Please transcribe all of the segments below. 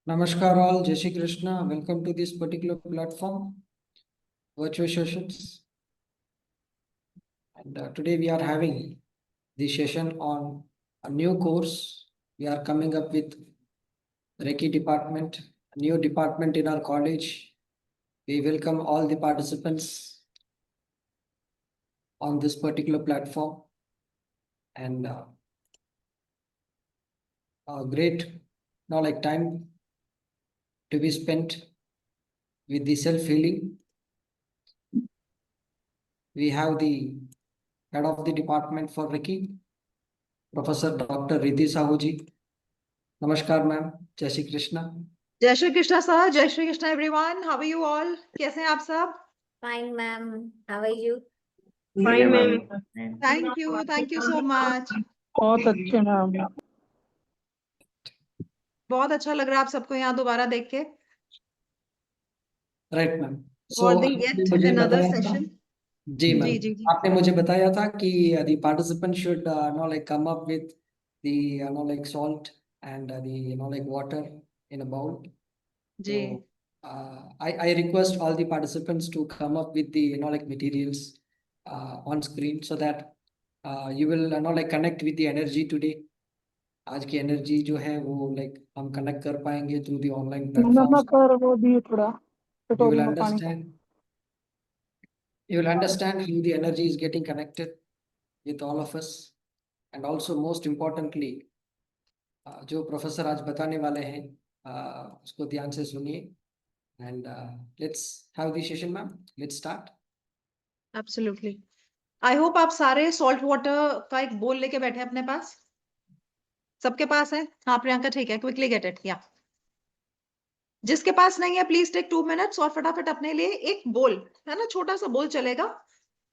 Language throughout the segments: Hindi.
Namaskar all, Jai Shri Krishna. Welcome to this particular platform, virtual sessions. And today we are having the session on a new course. We are coming up with Reiki department, a new department in our college. We welcome all the participants on this particular platform, and a great time to be spent with the self-healing. We have the head of the department for Reiki, Professor Dr. Riddhi Sahuji. नमस्कार मैम, जय श्री कृष्णा। जय श्री कृष्णा सर, जय Shri Krishna everyone. How are you all? कैसे हैं आप सब? Fine ma'am, how are you? Fine ma'am. Thank you so much. बहुत अच्छे मैम। बहुत अच्छा लग रहा है आप सबको यहाँ दोबारा देख के। Right ma'am. For the yet another session. जी मैम, जी। आपने मुझे बताया था कि the participant should come up with the salt and the water in a bowl. Ji. So I request all the participants to come up with the materials on screen so that you will connect with the energy today. आज की एनर्जी जो है वो हम कनेक्ट कर पाएंगे थ्रू दी ऑनलाइन प्लेटफॉर्म्स। वो भी थोड़ा You will understand. You will understand how the energy is getting connected with all of us, and also most importantly, जो प्रोफेसर आज बताने वाले हैं उसको ध्यान से सुनिए। And let's have the session, ma'am. Let's start. Absolutely. I hope आप सारे सॉल्ट वाटर का एक बोल लेके बैठे हैं अपने पास। सबके पास है? हाँ प्रियंका, ठीक है। Quickly get it. या जिसके पास नहीं है प्लीज टेक 2 मिनट्स और फटाफट अपने लिए एक बोल, है ना, छोटा सा बोल चलेगा,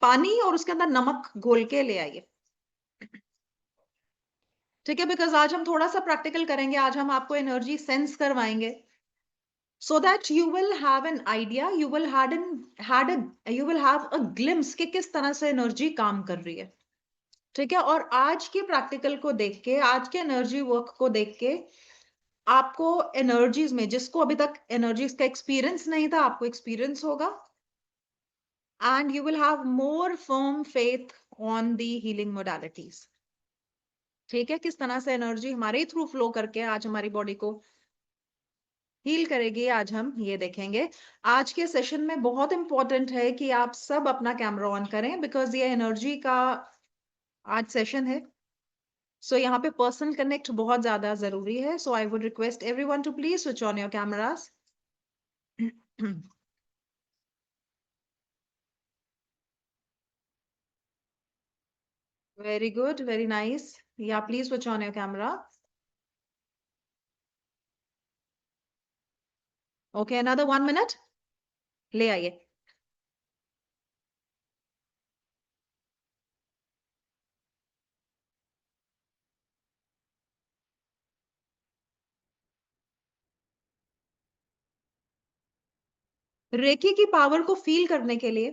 पानी और उसके अंदर नमक घोल के ले आइए। ठीक है, बिकॉज आज हम थोड़ा सा प्रैक्टिकल करेंगे। आज हम आपको एनर्जी सेंस करवाएंगे so that you will have an idea, you will have a glimpse कि किस तरह से एनर्जी काम कर रही है। ठीक है, और आज के प्रैक्टिकल को देख के, आज के एनर्जी वर्क को देख के आपको एनर्जीज में, जिसको अभी तक एनर्जीज का एक्सपीरियंस नहीं था, आपको एक्सपीरियंस होगा and you will have more firm faith on the healing modalities. ठीक है, किस तरह से एनर्जी हमारे थ्रू फ्लो करके आज हमारी बॉडी को हील करेगी, आज हम ये देखेंगे। आज के सेशन में बहुत इंपॉर्टेंट है कि आप सब अपना कैमरा ऑन करें, बिकॉज ये एनर्जी का आज सेशन है। सो यहाँ पे पर्सनल कनेक्ट बहुत ज्यादा जरूरी है। So I would request everyone to please switch on your cameras. Very good, very nice. या please switch on your camera. Okay, another 1 minute. ले आइए। रेकी की पावर को फील करने के लिए,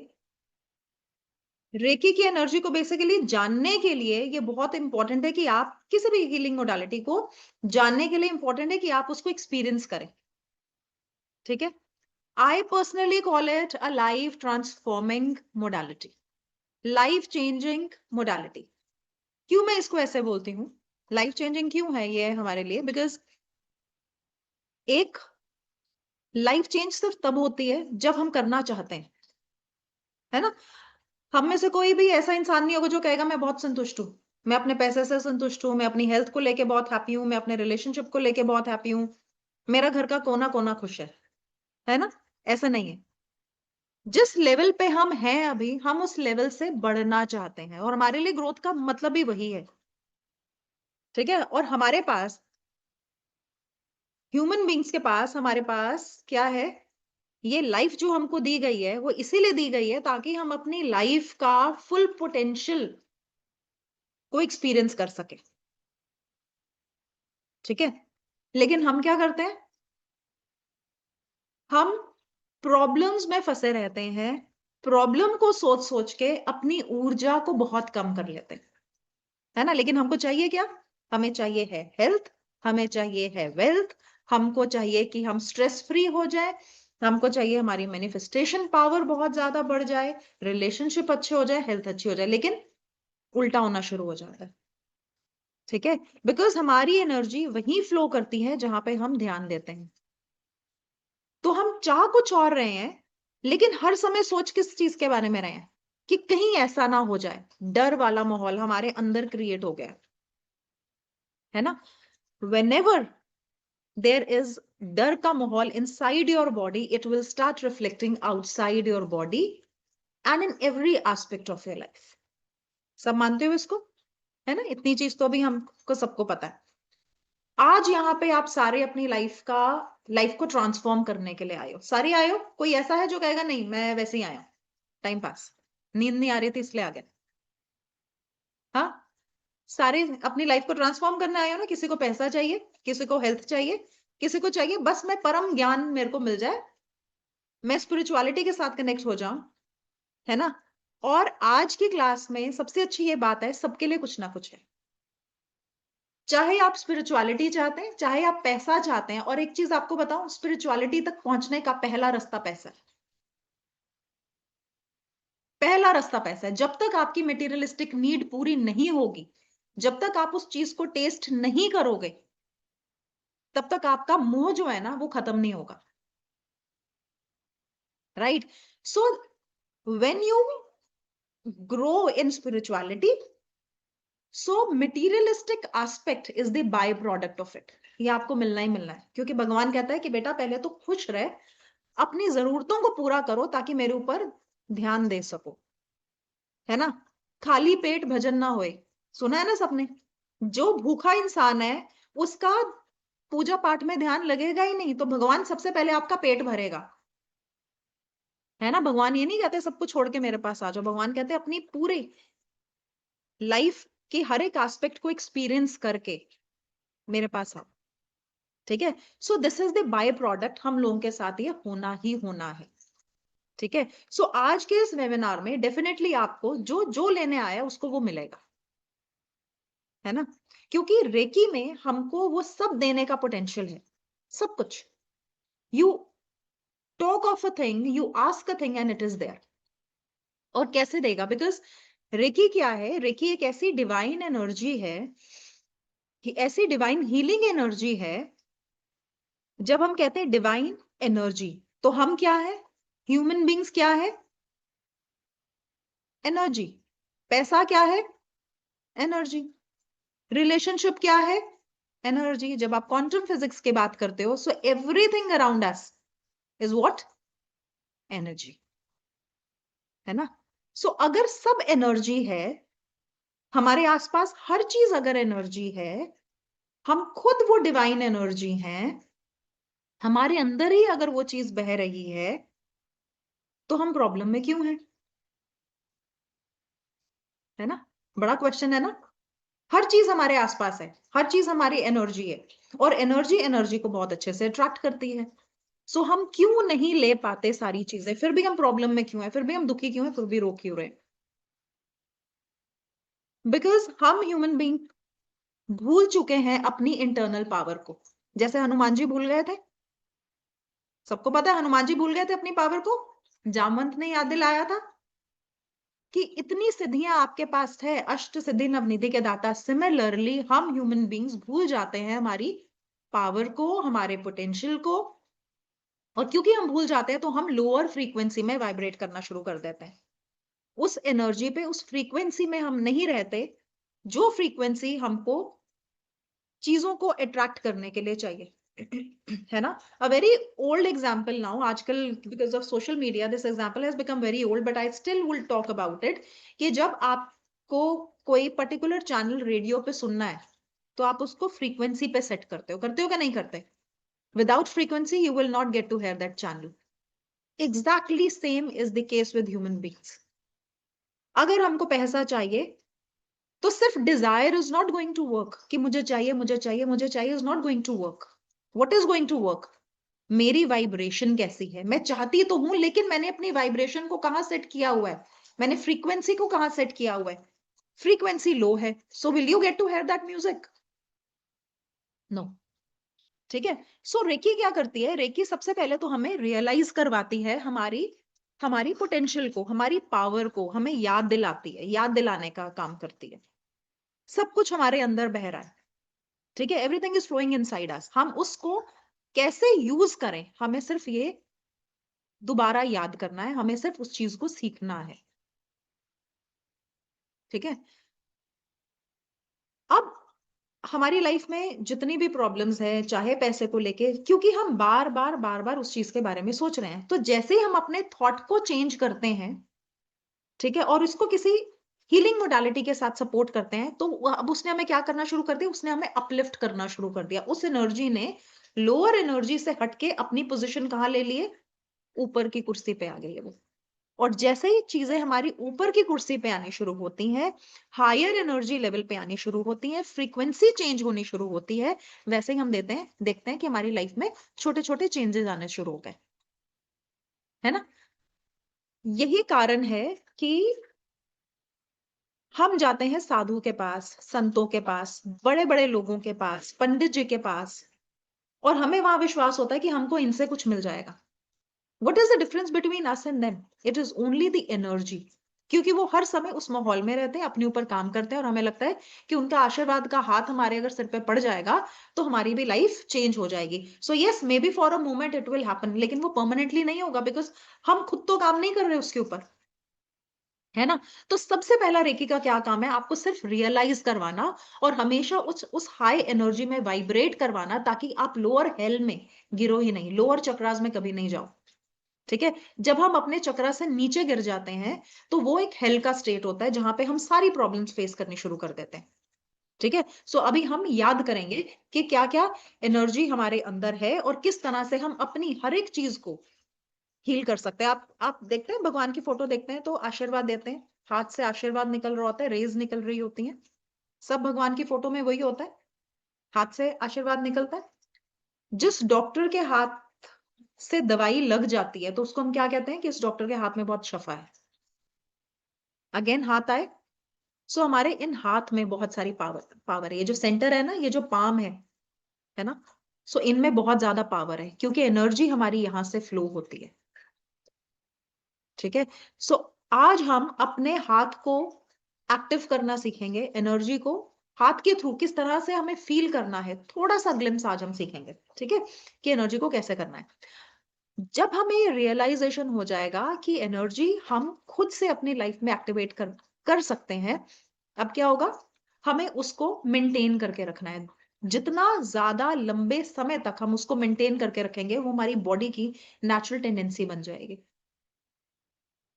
रेकी की एनर्जी को बेसिकली जानने के लिए, ये बहुत इंपॉर्टेंट है कि आप किसी भी हीलिंग मोडालिटी को जानने के लिए इंपॉर्टेंट है कि आप उसको एक्सपीरियंस करें। ठीक है, I personally call it a life transforming modality, life changing modality. क्यों मैं इसको ऐसे बोलती हूँ, लाइफ चेंजिंग क्यों है ये हमारे लिए? बिकॉज एक लाइफ चेंज सिर्फ तब होती है जब हम करना चाहते हैं, है ना। हम में से कोई भी ऐसा इंसान नहीं होगा जो कहेगा मैं बहुत संतुष्ट हूँ, मैं अपने पैसे से संतुष्ट हूँ, मैं अपनी हेल्थ को लेके बहुत हैप्पी हूँ, मैं अपने रिलेशनशिप को लेके बहुत हैप्पी हूँ, मेरा घर का कोना कोना खुश है ना। ऐसा नहीं है। जिस लेवल पे हम हैं अभी, हम उस लेवल से बढ़ना चाहते हैं, और हमारे लिए ग्रोथ का मतलब भी वही है। ठीक है, और हमारे पास, ह्यूमन बींग्स के पास, हमारे पास क्या है? ये लाइफ जो हमको दी गई है वो इसीलिए दी गई है ताकि हम अपनी लाइफ का फुल पोटेंशियल को एक्सपीरियंस कर सके। ठीक है, लेकिन हम क्या करते हैं? हम प्रॉब्लम्स में फंसे रहते हैं, प्रॉब्लम को सोच सोच के अपनी ऊर्जा को बहुत कम कर लेते हैं, है ना। लेकिन हमको चाहिए क्या? हमें चाहिए है हेल्थ, हमें चाहिए है वेल्थ, हमको चाहिए कि हम स्ट्रेस फ्री हो जाए, हमको चाहिए हमारी मैनिफेस्टेशन पावर बहुत ज्यादा बढ़ जाए, रिलेशनशिप अच्छे हो जाए, हेल्थ अच्छी हो जाए, लेकिन उल्टा होना शुरू हो जाता है। ठीक है, बिकॉज हमारी एनर्जी वहीं फ्लो करती है जहां पे हम ध्यान देते हैं। तो हम चाह कुछ और रहे हैं, लेकिन हर समय सोच किस चीज के बारे में रहे हैं कि कहीं ऐसा ना हो जाए, डर वाला माहौल हमारे अंदर क्रिएट हो गया है ना। whenever there is डर का माहौल inside your body, it will start reflecting outside your body and in every aspect of your life। सब मानते हो इसको, है ना? इतनी चीज तो अभी हमको सबको पता है। आज यहाँ पे आप सारे अपनी लाइफ को ट्रांसफॉर्म करने के लिए आए हो, सारे आए हो। कोई ऐसा है जो कहेगा नहीं मैं वैसे ही आया हूं, टाइम पास, नींद नहीं आ रही थी इसलिए आ गया? हाँ, सारे अपनी लाइफ को ट्रांसफॉर्म करने आए हो ना। किसी को पैसा चाहिए, किसी को हेल्थ चाहिए, किसी को चाहिए बस मैं परम ज्ञान मेरे को मिल जाए, मैं स्पिरिचुअलिटी के साथ कनेक्ट हो जाऊं, है ना। और आज की क्लास में सबसे अच्छी ये बात है, सबके लिए कुछ ना कुछ है। चाहे आप स्पिरिचुअलिटी चाहते हैं, चाहे आप पैसा चाहते हैं। और एक चीज आपको बताऊं, स्पिरिचुअलिटी तक पहुंचने का पहला रास्ता पैसा है। पहला रास्ता पैसा है। जब तक आपकी मटेरियलिस्टिक नीड पूरी नहीं होगी, जब तक आप उस चीज को टेस्ट नहीं करोगे, तब तक आपका मोह जो है ना वो खत्म नहीं होगा। Right? So when you grow in spirituality, so materialistic aspect is the by product of it. ये आपको मिलना ही मिलना है, क्योंकि भगवान कहता है कि बेटा पहले तो खुश रहे, अपनी जरूरतों को पूरा करो ताकि मेरे ऊपर ध्यान दे सको, है ना। खाली पेट भजन ना होए, सुना है ना सबने? जो भूखा इंसान है उसका पूजा पाठ में ध्यान लगेगा ही नहीं, तो भगवान सबसे पहले आपका पेट भरेगा, है ना। भगवान ये नहीं कहते सब कुछ छोड़ के मेरे पास आ जाओ, भगवान कहते अपनी पूरी लाइफ की हर एक एस्पेक्ट को एक्सपीरियंस करके मेरे पास आओ। ठीक है, so this is the by product, हम लोगों के साथ ये होना ही होना है। ठीक है, सो आज के इस वेबिनार में डेफिनेटली आपको जो जो लेने आया उसको वो मिलेगा, है ना। क्योंकि रेकी में हमको वो सब देने का पोटेंशियल है, सब कुछ। You talk of a thing, you ask a thing and it is there. और कैसे देगा? बिकॉज रेकी क्या है? रेकी एक ऐसी डिवाइन एनर्जी है, ऐसी डिवाइन हीलिंग एनर्जी है। जब हम कहते हैं डिवाइन एनर्जी, तो हम क्या है? ह्यूमन बींग्स क्या है? एनर्जी। पैसा क्या है? एनर्जी। रिलेशनशिप क्या है? एनर्जी। जब आप क्वांटम फिजिक्स की बात करते हो, so everything around us is what? Energy, है ना। सो अगर सब एनर्जी है, हमारे आसपास हर चीज अगर एनर्जी है, हम खुद वो डिवाइन एनर्जी हैं, हमारे अंदर ही अगर वो चीज बह रही है, तो हम प्रॉब्लम में क्यों हैं? है ना, बड़ा क्वेश्चन है ना। हर चीज हमारे आसपास है, हर चीज हमारी एनर्जी है, और एनर्जी एनर्जी को बहुत अच्छे से अट्रैक्ट करती है। सो हम क्यों नहीं ले पाते सारी चीजें? फिर भी हम प्रॉब्लम में क्यों है? फिर भी हम दुखी क्यों है? फिर भी रो क्यों रहे? बिकॉज हम ह्यूमन बीइंग भूल चुके हैं अपनी इंटरनल पावर को। जैसे हनुमान जी भूल गए थे, सबको पता है हनुमान जी भूल गए थे अपनी पावर को। जामवंत ने याद दिलाया था कि इतनी सिद्धियां आपके पास है, अष्ट सिद्धि नवनिधि के दाता। सिमिलरली हम ह्यूमन बींग्स भूल जाते हैं हमारी पावर को, हमारे पोटेंशियल को। और क्योंकि हम भूल जाते हैं, तो हम लोअर फ्रीक्वेंसी में वाइब्रेट करना शुरू कर देते हैं। उस एनर्जी पे, उस फ्रीक्वेंसी में हम नहीं रहते जो फ्रीक्वेंसी हमको चीजों को अट्रैक्ट करने के लिए चाहिए, है ना। A very old example now, आजकल because of social media this example has become very old, but I still will talk about it. कि जब आपको कोई पर्टिकुलर चैनल रेडियो पे सुनना है, तो आप उसको फ्रीक्वेंसी पे सेट करते हो क्या नहीं करते? Without frequency you will not get to hear that channel. Exactly same is the case with human beings. अगर हमको पैसा चाहिए, तो सिर्फ desire is not going to work, कि मुझे चाहिए मुझे चाहिए मुझे चाहिए, is not going to work. What is going to work? मेरी वाइब्रेशन कैसी है? मैं चाहती तो हूं, लेकिन मैंने अपनी वाइब्रेशन को कहां सेट किया हुआ है? मैंने फ्रीक्वेंसी को कहां सेट किया हुआ है? फ्रीक्वेंसी लो है, so will you get to hear that music? No. ठीक है। सो रेकी क्या करती है, रेकी सबसे पहले तो हमें रियलाइज करवाती है हमारी पोटेंशियल को, हमारी पावर को, हमें याद दिलाती है, याद दिलाने का काम करती है। सब कुछ हमारे अंदर बह रहा है, ठीक है, everything is flowing inside us. हम उसको कैसे यूज करें, हमें सिर्फ ये दोबारा याद करना है, हमें सिर्फ उस चीज को सीखना है, ठीक है। अब हमारी लाइफ में जितनी भी प्रॉब्लम्स है, चाहे पैसे को लेके, क्योंकि हम बार बार उस चीज के बारे में सोच रहे हैं, तो जैसे ही हम अपने थॉट को चेंज करते हैं, ठीक है, और इसको किसी हीलिंग मोडालिटी के साथ सपोर्ट करते हैं, तो अब उसने हमें क्या करना शुरू कर दिया, उसने हमें अपलिफ्ट करना शुरू कर दिया। उस एनर्जी ने लोअर एनर्जी से हटके अपनी पोजीशन कहाँ ले लिए, ऊपर की कुर्सी पे आ गई है वो। और जैसे ही चीजें हमारी ऊपर की कुर्सी पे आनी शुरू होती हैं, हायर एनर्जी लेवल पे आनी शुरू होती हैं, फ्रीक्वेंसी चेंज होनी शुरू होती है, वैसे ही हम देखते हैं कि हमारी लाइफ में छोटे छोटे चेंजेस आने शुरू हो गए, है ना। यही कारण है कि हम जाते हैं साधु के पास, संतों के पास, बड़े बड़े लोगों के पास, पंडित जी के पास, और हमें वहां विश्वास होता है कि हमको इनसे कुछ मिल जाएगा। What is the difference between us and them? It is only the energy. क्योंकि वो हर समय उस माहौल में रहते हैं, अपने ऊपर काम करते हैं, और हमें लगता है कि उनका आशीर्वाद का हाथ हमारे अगर सिर पे पड़ जाएगा तो हमारी भी लाइफ चेंज हो जाएगी। So yes, may be for a moment it will happen, लेकिन वो परमानेंटली नहीं होगा, बिकॉज हम खुद तो काम नहीं कर रहे उसके ऊपर, है ना। तो सबसे पहला रेकी का क्या काम है, आपको सिर्फ रियलाइज करवाना और हमेशा उस हाई एनर्जी में वाइब्रेट करवाना, ताकि आप लोअर हेल में गिरो ही नहीं, लोअर चक्रास में कभी नहीं जाओ, ठीक है। जब हम अपने चक्रा से नीचे गिर जाते हैं तो वो एक हेल का स्टेट होता है, जहां पे हम सारी प्रॉब्लम्स फेस करनी शुरू कर देते हैं, ठीक है। सो अभी हम याद करेंगे कि क्या क्या एनर्जी हमारे अंदर है और किस तरह से हम अपनी हर एक चीज को हील कर सकते हैं। आप देखते हैं, भगवान की फोटो देखते हैं तो आशीर्वाद देते हैं, हाथ से आशीर्वाद निकल रहा होता है, रेज निकल रही होती है, सब भगवान की फोटो में वही होता है, हाथ से आशीर्वाद निकलता है। जिस डॉक्टर के हाथ से दवाई लग जाती है तो उसको हम क्या कहते हैं कि इस डॉक्टर के हाथ में बहुत शफा है। अगेन हाथ आए, सो हमारे इन हाथ में बहुत सारी पावर है। ये जो सेंटर है ना, ये जो पाम है ना, सो इनमें बहुत ज्यादा पावर है, क्योंकि एनर्जी हमारी यहां से फ्लो होती है, ठीक है। सो आज हम अपने हाथ को एक्टिव करना सीखेंगे, एनर्जी को हाथ के थ्रू किस तरह से हमें फील करना है, थोड़ा सा ग्लिम्स आज हम सीखेंगे, ठीक है, कि एनर्जी को कैसे करना है। जब हमें रियलाइजेशन हो जाएगा कि एनर्जी हम खुद से अपनी लाइफ में एक्टिवेट कर सकते हैं, अब क्या होगा, हमें उसको मेंटेन करके रखना है। जितना ज्यादा लंबे समय तक हम उसको मेंटेन करके रखेंगे, वो हमारी बॉडी की नेचुरल टेंडेंसी बन जाएगी।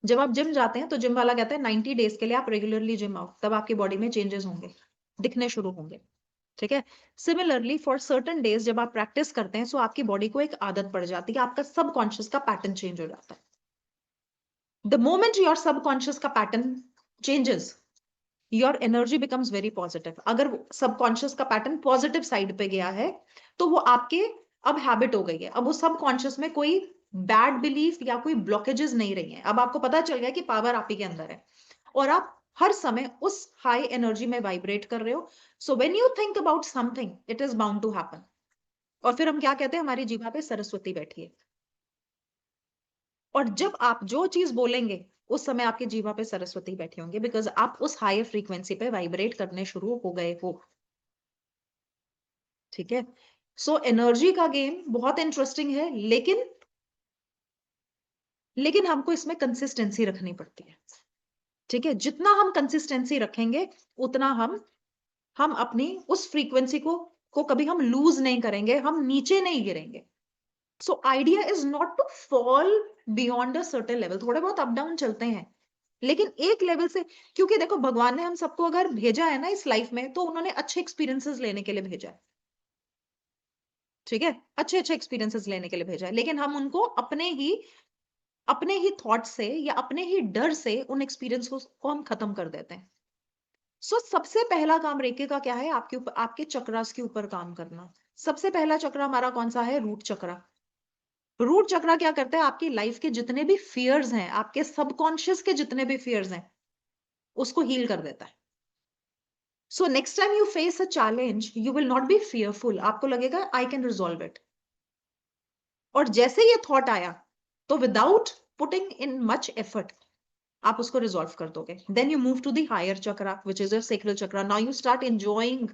जब आप जिम जाते हैं तो जिम वाला कहता है 90 डेज के लिए आप रेगुलरली जिम आओ, तब आपकी बॉडी में चेंजेस होंगे, दिखने शुरू होंगे, ठीक है। सिमिलरली फॉर सर्टेन डेज जब आप प्रैक्टिस करते हैं, सो आपकी बॉडी को एक आदत पड़ जाती है, आपका सबकॉन्शियस का पैटर्न चेंज हो जाता है। द मोमेंट योर सबकॉन्शियस का pattern changes, your energy becomes very positive. अगर सबकॉन्शियस का पैटर्न पॉजिटिव साइड पे गया है तो वो आपके अब हैबिट हो गई है, अब वो सबकॉन्शियस में कोई बैड बिलीफ या कोई ब्लॉकेजेस नहीं रही है। अब आपको पता चल गया कि पावर आप ही के अंदर है और आप हर समय उस हाई एनर्जी में वाइब्रेट कर रहे हो। So when you think about something, it is bound to happen. और फिर हम क्या कहते हैं, हमारी जीभा पे सरस्वती बैठी है, और जब आप जो चीज बोलेंगे उस समय आपकी जीवा पे सरस्वती बैठी होंगे, बिकॉज आप उस हायर फ्रीक्वेंसी पे वाइब्रेट करने शुरू हो गए हो, ठीक है। सो एनर्जी का गेम बहुत इंटरेस्टिंग है, लेकिन हमको इसमें कंसिस्टेंसी रखनी पड़ती है, ठीक है। जितना हम कंसिस्टेंसी रखेंगे उतना हम अपनी उस फ्रीक्वेंसी को कभी हम लूज नहीं करेंगे, हम नीचे नहीं गिरेंगे। So idea is not to fall beyond a certain level, थोड़े बहुत अप डाउन चलते हैं, लेकिन एक लेवल से, क्योंकि देखो भगवान ने हम सबको अगर भेजा है ना इस लाइफ में, तो उन्होंने अच्छे एक्सपीरियंसेस लेने के लिए भेजा है, ठीक है, अच्छे अच्छे एक्सपीरियंसेस लेने के लिए भेजा है, लेकिन हम उनको अपने ही थॉट से या अपने ही डर से उन एक्सपीरियंस को हम खत्म कर देते हैं। सो सबसे पहला काम रेकी का क्या है, आपके ऊपर, आपके चक्रास के ऊपर काम करना। सबसे पहला चक्र हमारा कौन सा है, रूट चक्र। रूट चक्र क्या करता है, आपकी लाइफ के जितने भी फियर्स हैं, आपके सबकॉन्शियस के जितने भी फियर्स हैं, उसको हील कर देता है। So next time you face a challenge you will not be fearful, आपको लगेगा आई कैन रिजॉल्व इट। और जैसे ये थॉट आया तो without putting in much effort आप उसको रिजॉल्व कर दोगे। Then you move to the higher chakra which is your sacral chakra. Now you start enjoying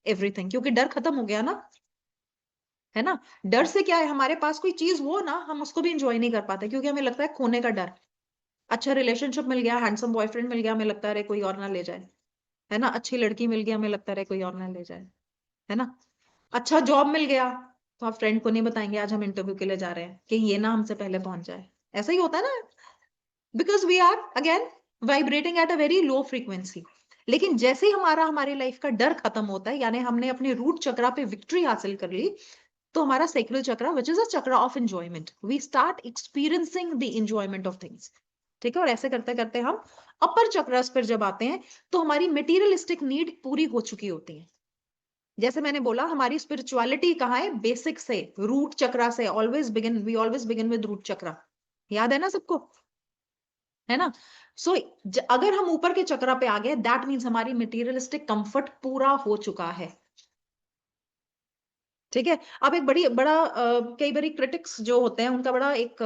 everything, क्योंकि डर खत्म हो गया ना, है ना। डर से क्या है, हमारे पास कोई चीज हो ना, हम उसको भी एंजॉय नहीं कर पाते क्योंकि हमें लगता है खोने का डर। अच्छा रिलेशनशिप मिल गया, हैंडसम बॉयफ्रेंड मिल गया, हमें लगता है अरे कोई और ना ले जाए, है ना। अच्छी लड़की मिल गया, हमें लगता है अरे कोई और ना ले जाए, है ना। अच्छा जॉब मिल गया तो आप फ्रेंड को नहीं बताएंगे आज हम इंटरव्यू के लिए जा रहे हैं कि ये ना हमसे पहले पहुंच जाए। ऐसा ही होता है ना, because we are again vibrating at a very low frequency. लेकिन जैसे ही हमारी लाइफ का डर खत्म होता है, यानी हमने अपने रूट चक्रा पे विक्ट्री हासिल कर ली, तो हमारा secular chakra which is a chakra of enjoyment, we start experiencing the enjoyment of things. ठीक है, और ऐसे करते करते हम अपर चक्रस पर जब आते हैं तो हमारी मटेरियलिस्टिक नीड पूरी हो चुकी होती है। जैसे मैंने बोला हमारी स्पिरिचुअलिटी कहाँ है, बेसिक से, रूट चक्रा से। We always begin with root chakra, याद है ना सबको, है ना। सो अगर हम ऊपर के चक्रा पे आ गए दैट मीन्स हमारी मटेरियलिस्टिक कंफर्ट पूरा हो चुका है। ठीक है। अब एक बड़ा कई बार क्रिटिक्स जो होते हैं उनका बड़ा एक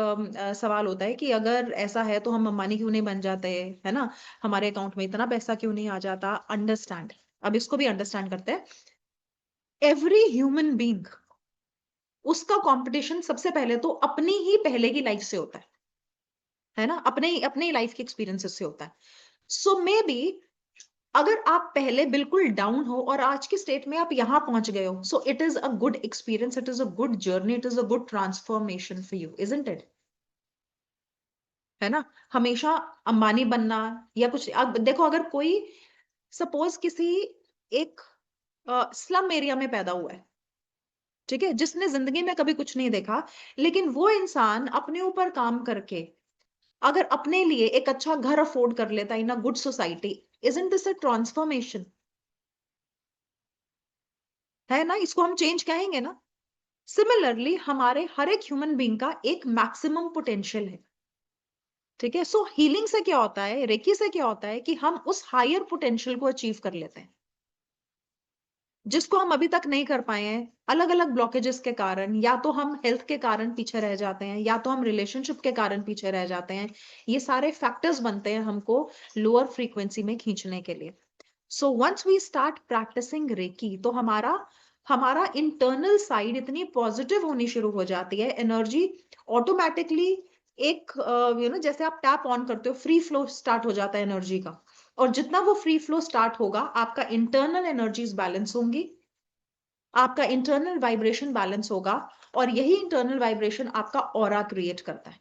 सवाल होता है कि अगर ऐसा है तो हम अंबानी क्यों नहीं बन जाते, है ना, हमारे अकाउंट में इतना पैसा क्यों नहीं आ जाता। अंडरस्टैंड, अब इसको भी अंडरस्टैंड करते हैं। एवरी ह्यूमन बीइंग, उसका कंपटीशन सबसे पहले तो अपनी ही पहले की लाइफ से होता है ना, अपने लाइफ के एक्सपीरियंसेस से होता है। सो मे बी अगर आप पहले बिल्कुल डाउन हो और आज की स्टेट में आप यहां पहुंच गए हो, so it is a good experience, it is a good journey, it is a good transformation for you, isn't it, है ना। हमेशा अंबानी बनना या कुछ, अब देखो अगर कोई सपोज किसी एक स्लम एरिया में पैदा हुआ है, ठीक है, जिसने जिंदगी में कभी कुछ नहीं देखा, लेकिन वो इंसान अपने ऊपर काम करके अगर अपने लिए एक अच्छा घर अफोर्ड कर लेता in a good society, isn't this a transformation, है ना। इसको हम चेंज कहेंगे ना। सिमिलरली हमारे हर एक ह्यूमन बीइंग का एक मैक्सिमम पोटेंशियल है। ठीक है। सो हीलिंग से क्या होता है, रेकी से क्या होता है कि हम उस हायर पोटेंशियल को अचीव कर लेते हैं जिसको हम अभी तक नहीं कर पाए हैं अलग अलग ब्लॉकेजेस के कारण। या तो हम हेल्थ के कारण पीछे रह जाते हैं, या तो हम रिलेशनशिप के कारण पीछे रह जाते हैं। ये सारे फैक्टर्स बनते हैं हमको लोअर फ्रीक्वेंसी में खींचने के लिए। So once we start practising reiki तो हमारा हमारा इंटरनल साइड इतनी पॉजिटिव होनी शुरू हो जाती है, एनर्जी ऑटोमेटिकली एक जैसे आप टैप ऑन करते हो फ्री फ्लो स्टार्ट हो जाता है एनर्जी का। और जितना वो फ्री फ्लो स्टार्ट होगा आपका इंटरनल एनर्जीज बैलेंस होंगी, आपका इंटरनल वाइब्रेशन बैलेंस होगा, और यही इंटरनल वाइब्रेशन आपका ऑरा क्रिएट करता है।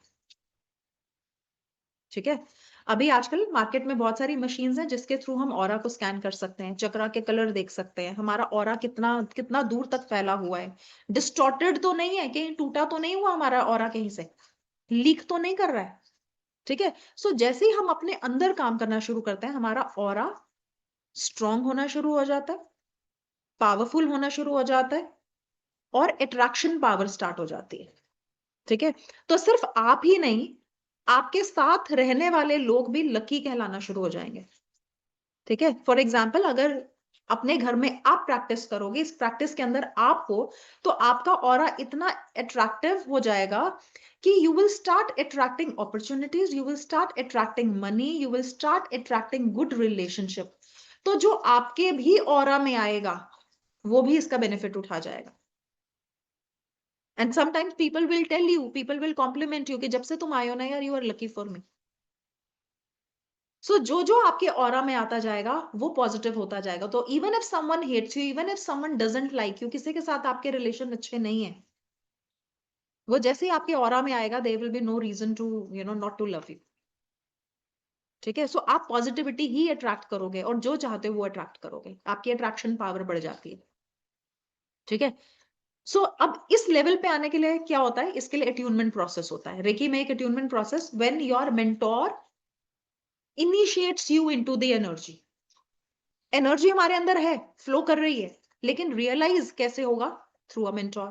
ठीक है। अभी आजकल मार्केट में बहुत सारी मशीन्स हैं जिसके थ्रू हम ऑरा को स्कैन कर सकते हैं, चक्रा के कलर देख सकते हैं, हमारा ऑरा कितना कितना दूर तक फैला हुआ है, डिस्टॉर्टेड तो नहीं है, कहीं टूटा तो नहीं हुआ हमारा ऑरा, कहीं से लीक तो नहीं कर रहा है। ठीक है। सो जैसे ही हम अपने अंदर काम करना शुरू करते हैं हमारा ऑरा स्ट्रांग होना शुरू हो जाता है, पावरफुल होना शुरू हो जाता है, और अट्रैक्शन पावर स्टार्ट हो जाती है। ठीक है। तो सिर्फ आप ही नहीं, आपके साथ रहने वाले लोग भी लकी कहलाना शुरू हो जाएंगे। ठीक है। फॉर एग्जाम्पल अगर अपने घर में आप प्रैक्टिस करोगे, इस प्रैक्टिस के अंदर आप हो, तो आपका ऑरा इतना अट्रैक्टिव हो जाएगा कि you will start attracting opportunities, you will start attracting money, you will start attracting good relationship. तो जो आपके भी ऑरा में आएगा वो भी इसका बेनिफिट उठा जाएगा। And sometimes people will compliment you कि जब से तुम आए हो ना यार, you are lucky for me. So जो जो आपके ऑरा में आता जाएगा वो पॉजिटिव होता जाएगा। तो even if someone hates you, even if someone doesn't like you, किसी के साथ आपके रिलेशन अच्छे नहीं है, वो जैसे ही आपके ऑरा में आएगा there will be no reason to not to love you. ठीक है। सो आप पॉजिटिविटी ही अट्रैक्ट करोगे और जो चाहते हो वो अट्रैक्ट करोगे, आपकी अट्रैक्शन पावर बढ़ जाती है। ठीक है। सो अब इस लेवल पे आने के लिए क्या होता है, इसके लिए अट्यूनमेंट प्रोसेस होता है। रेकी में एक attunement process, when your mentor initiates you into the energy. Energy हमारे अंदर है, फ्लो कर रही है, लेकिन रियलाइज कैसे होगा, थ्रू अ मेंटोर।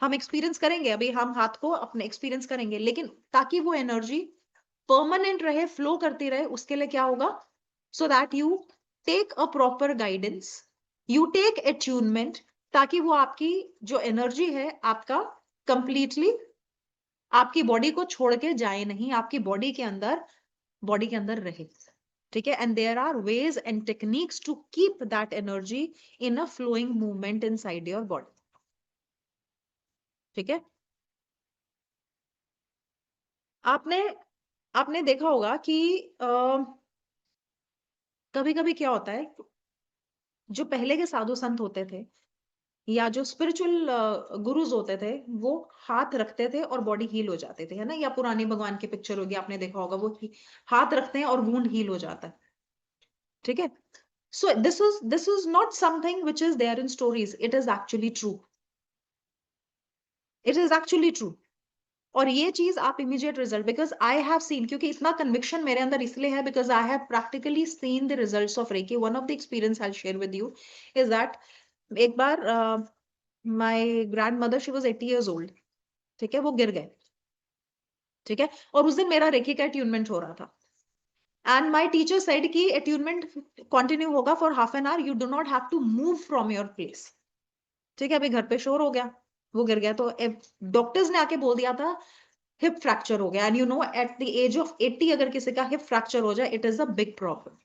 हम एक्सपीरियंस करेंगे, अभी हम हाथ को अपने एक्सपीरियंस करेंगे, लेकिन ताकि वो एनर्जी परमानेंट रहे, फ्लो करती रहे, उसके लिए क्या होगा, so that you take a proper guidance, you take attunement, ताकि वो आपकी जो एनर्जी है आपका कंप्लीटली आपकी बॉडी को छोड़ के जाए नहीं, आपकी बॉडी के अंदर रहे। ठीक है, and there are ways and techniques to keep that energy in a flowing movement inside your body. ठीक है, आपने देखा होगा कि कभी कभी क्या होता है, जो पहले के साधु संत होते थे या जो स्पिरिचुअल गुरुज होते थे, वो हाथ रखते थे और बॉडी हील हो जाते थे, है ना, या पुरानी भगवान की पिक्चर होगी आपने देखा होगा, वो हाथ रखते हैं और वुंड हील हो जाता है। ठीक है, so this is not something which is there in stories, it is actually true, it is actually true. और ये चीज आप immediate result, because I have seen, क्योंकि इतना कन्विक्शन मेरे अंदर इसलिए है because I have practically seen the results of reiki. One of the experience I share with you is that एक बार my grandmother, she was 80 years old, ठीक है, वो गिर गए। ठीक है, और उस दिन मेरा रेकी का अट्यूनमेंट हो रहा था, एंड माय टीचर सेड कि अट्यूनमेंट कंटिन्यू होगा for half an hour, you do not have to move from your place. ठीक है, अभी घर पे शोर हो गया, वो गिर गया, तो डॉक्टर्स ने आके बोल दिया था हिप फ्रैक्चर हो गया, and you know at the age of 80 अगर किसी का हिप फ्रैक्चर हो जाए, it is a big problem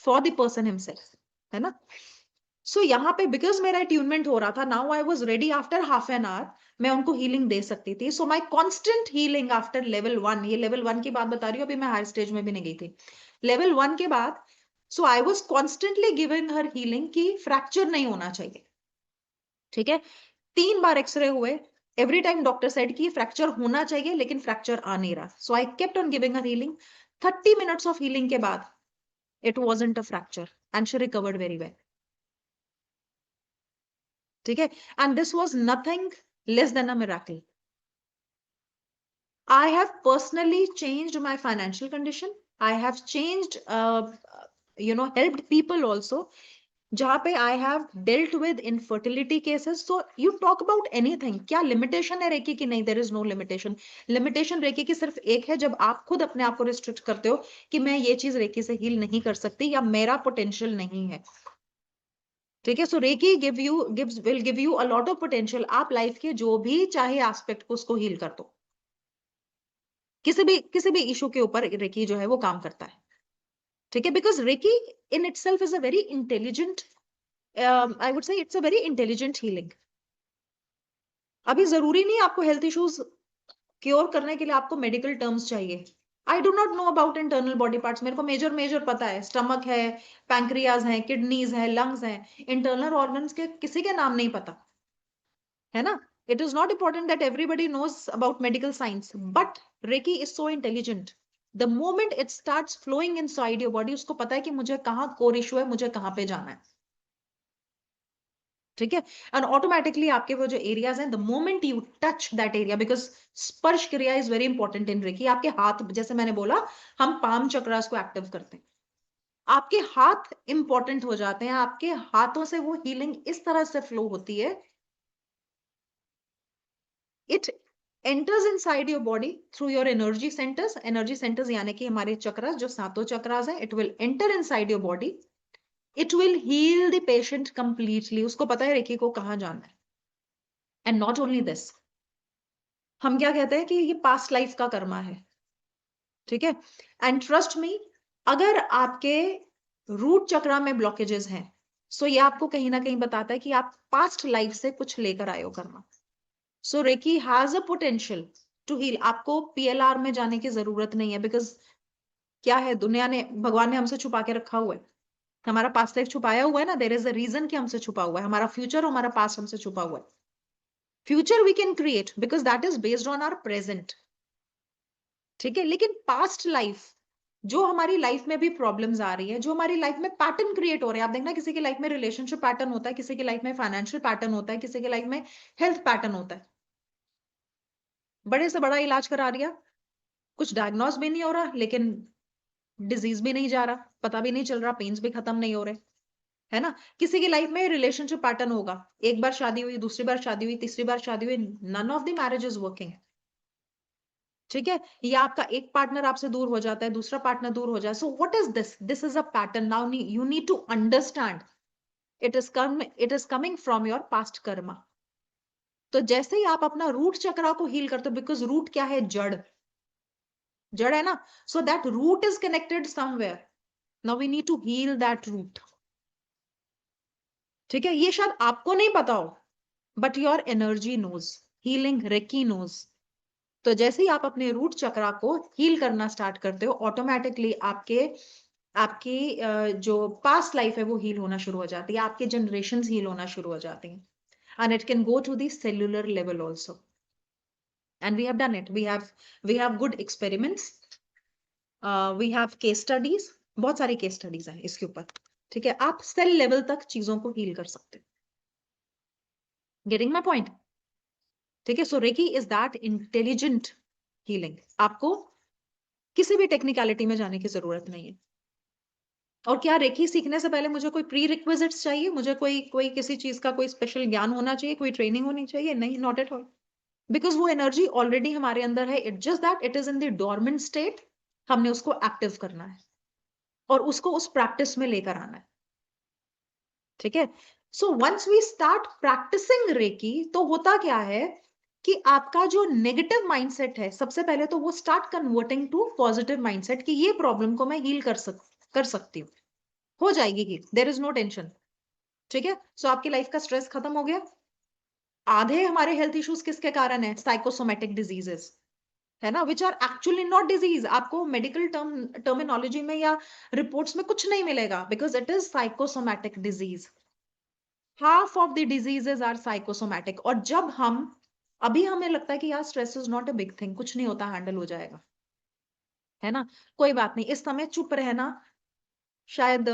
for the person himself, है ना। सो यहाँ पे बिकॉज मेरा अट्यूनमेंट हो रहा था, now I was ready, after half an our मैं उनको हीलिंग दे सकती थी। So my constant healing after level 1, ये लेवल 1 की बात बता रही हूँ, अभी मैं हायर स्टेज में भी नहीं गई थी, लेवल 1 के बाद, so I was constantly giving her healing की फ्रैक्चर नहीं होना चाहिए। ठीक है, 3 बार एक्सरे हुए, एवरी टाइम डॉक्टर सेड कि फ्रैक्चर होना चाहिए, लेकिन फ्रैक्चर आ नहीं रहा। So I kept on giving her healing. 30 minutes of healing के बाद it wasn't a fracture and she recovered very well. ठीक है, and this was nothing less than a miracle. I have personally changed my financial condition. I have changed, helped people also. जहाँ पे I have dealt with infertility cases. So you talk about anything. क्या limitation है रेकी की? नहीं, there is no limitation. Limitation reiki की सिर्फ एक है, जब आप खुद अपने आप को restrict करते हो कि मैं ये चीज रेकी से heal नहीं कर सकती या मेरा potential नहीं है। ठीक है, so reiki will give you a lot of potential. आप लाइफ के जो भी चाहे एस्पेक्ट को उसको हील कर दो, किसी भी इशू के ऊपर रेकी जो है वो काम करता है। ठीक है, because reiki in itself is a very intelligent, I would say it's a very intelligent healing. अभी जरूरी नहीं आपको हेल्थ इश्यूज क्योर करने के लिए आपको मेडिकल टर्म्स चाहिए। I do not know about internal body parts, मेरे को मेजर पता है, स्टमक है, पैंक्रियाज है, किडनीज है, लंग्स है, इंटरनल ऑर्गन्स के किसी के नाम नहीं पता, है ना। It is not important that everybody knows about medical science, but Reiki is so intelligent. The moment it starts flowing inside your body, उसको पता है कि मुझे कहाँ कोर इशू है, मुझे कहाँ पे जाना है। ठीक है, and automatically आपके वो जो एरियाज हैं, the moment you touch that area, because स्पर्श क्रिया is very important in Reiki. आपके हाथ, जैसे मैंने बोला, हम पाम चक्रास को एक्टिव करते हैं, आपके हाथ इंपॉर्टेंट हो जाते हैं, आपके हाथों से वो हीलिंग इस तरह से फ्लो होती है, it enters inside your body through your energy centers यानी कि हमारे चक्रास, जो सातों चक्रास हैं, it will enter inside your body, it will heal the patient completely. उसको पता है रेकी को कहाँ जाना है। and not only this, हम क्या कहते हैं कि ये पास्ट लाइफ का कर्मा है। ठीक है, एंड ट्रस्ट मी, अगर आपके रूट चक्रा में ब्लॉकेजेस हैं, सो ये आपको कहीं ना कहीं बताता है कि आप पास्ट लाइफ से कुछ लेकर आए हो karma. So reiki has a potential to heal. आपको पीएलआर में जाने की जरूरत नहीं है, बिकॉज क्या है, दुनिया ने, भगवान ने हमसे छुपा के रखा हुआ है, हमारा पास्ट लाइफ छुपाया हुआ है ना, देयर इज अ रीजन कि हमसे छुपा हुआ है, हमारा फ्यूचर, हमारा पास्ट हमसे छुपा हुआ है। Future we can create because that is based on our present. ठीक है, लेकिन पास्ट लाइफ, जो हमारी लाइफ में भी प्रॉब्लम्स आ रही है, जो हमारी लाइफ में पैटर्न क्रिएट हो रहे हैं, आप देखना किसी की लाइफ में रिलेशनशिप पैटर्न होता है, किसी की लाइफ में फाइनेंशियल पैटर्न होता है, किसी की लाइफ में हेल्थ पैटर्न होता है, बड़े से बड़ा इलाज करा दिया, कुछ डायग्नोस भी नहीं हो रहा, लेकिन डिजीज भी नहीं जा रहा, पता भी नहीं चल रहा, पेन्स भी खत्म नहीं हो रहे, है ना। किसी की लाइफ में रिलेशनशिप पैटर्न होगा, एक बार शादी हुई, दूसरी बार शादी हुई, तीसरी बार शादी हुई, none of the marriage is working. ठीक है, या आपका एक पार्टनर आपसे दूर हो जाता है, दूसरा पार्टनर दूर हो जाए, so what is this? This is a pattern. Now you need to understand it is coming from your past karma. तो जैसे ही आप अपना रूट चक्रा को हील करते हो, बिकॉज रूट क्या है? जड़. जड़ है ना, so that root is connected somewhere. Now we need to heal that root. ठीक है, ये शायद आपको नहीं पता हो, but your energy knows, healing reiki knows. तो जैसे ही आप अपने रूट चक्रा को हील करना स्टार्ट करते हो, ऑटोमेटिकली आपके आपकी जो पास्ट लाइफ है वो हील होना शुरू हो जाती है, आपके जनरेशंस हील होना शुरू हो जाती हैं. And it can go to the cellular level also. And we have done it. We have good experiments. We have case studies. बहुत सारी केस स्टडीज हैं इसके ऊपर. ठीक है, आप सेल लेवल तक चीजों को हील कर सकते हो. Getting my point? ठीक है, so reiki is that intelligent healing. आपको किसी भी टेक्निकलिटी में जाने की जरूरत नहीं है. और क्या रेकी सीखने से पहले मुझे कोई प्री रिक्विजिट्स चाहिए? मुझे कोई किसी चीज का कोई स्पेशल ज्ञान होना चाहिए, कोई ट्रेनिंग होनी चाहिए? नहीं, नॉट एट ऑल. बिकॉज वो एनर्जी ऑलरेडी हमारे अंदर है. It just that it is in the dormant state. हमने उसको एक्टिव करना है और उसको उस प्रैक्टिस में लेकर आना है. ठीक है, so once we start practising reiki, तो होता क्या है कि आपका जो नेगेटिव माइंडसेट है, सबसे पहले तो वो start converting to positive mindset कि ये प्रॉब्लम को मैं हील कर सकती हूँ. हो जाएगी heal, there is no tension. ठीक है, सो आपकी लाइफ का स्ट्रेस खत्म हो गया. आधे हमारे हेल्थ इश्यूज किसके कारण है? साइकोसोमेटिक डिजीजेस, है ना, which are actually not disease. आपको मेडिकल टर्मिनोलॉजी में या रिपोर्ट्स में कुछ नहीं मिलेगा, because it is psychosomatic disease. Half of the diseases are psychosomatic. और जब अभी हमें लगता है कि यार stress is not a big thing, कुछ नहीं होता, हैंडल हो जाएगा, है ना, कोई बात नहीं, इस समय चुप रहना शायद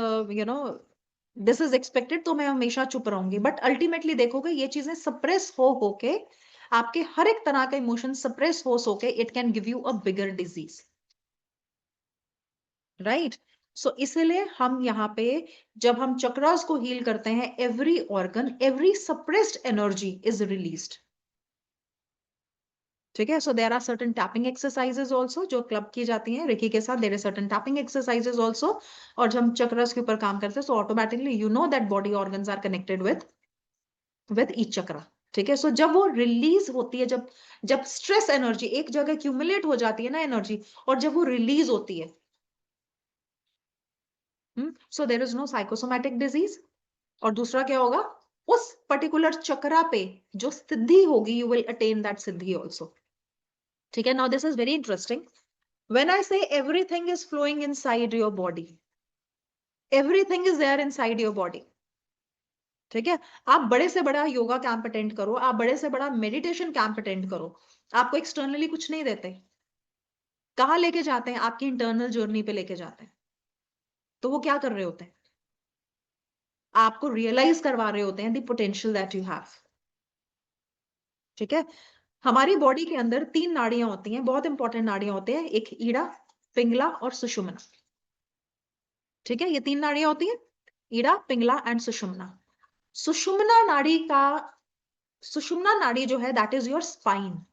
दिस इज एक्सपेक्टेड, तो मैं हमेशा चुप रहूंगी. बट अल्टीमेटली देखोगे ये चीजें सप्रेस होके आपके हर एक तरह का इमोशन सप्रेस होके it can give you a bigger disease. Right, so इसलिए हम यहाँ पे जब हम चक्रास को हील करते हैं, every organ, every suppressed energy is released. ठीक है, so there are certain tapping exercises also जो क्लब की जाती हैं रेकी के साथ. There is certain tapping exercises also. और जब हम चक्रास के ऊपर काम करते हैं, so automatically you know that body organs are connected with each chakra. ठीक है, सो जब वो रिलीज होती है, जब स्ट्रेस एनर्जी एक जगह एक्यूमुलेट हो जाती है ना एनर्जी, और जब वो रिलीज होती है, so there is no psychosomatic disease. और दूसरा क्या होगा? उस पर्टिकुलर चक्रा पे जो सिद्धि होगी, you will attain that siddhi also. ठीक है, now this is very interesting. When I say everything is flowing inside your body, everything is there inside your body. ठीक है, आप बड़े से बड़ा योगा कैंप अटेंड करो, आप बड़े से बड़ा मेडिटेशन कैंप अटेंड करो, आपको एक्सटर्नली कुछ नहीं देते. कहाँ लेके जाते हैं? आपकी इंटरनल जर्नी पे लेके जाते हैं. तो वो क्या कर रहे होते हैं? आपको रियलाइज करवा रहे होते हैं the potential that you have. ठीक है, हमारी बॉडी के अंदर 3 नाड़ियां होती हैं, बहुत इंपॉर्टेंट नाड़ियां होती हैं. एक ईड़ा, पिंगला और सुषुम्ना. ठीक है, ये 3 नाड़ियां होती हैं, ईड़ा, पिंगला एंड सुषुम्ना. सुषुम्ना नाड़ी जो है, that is your spine.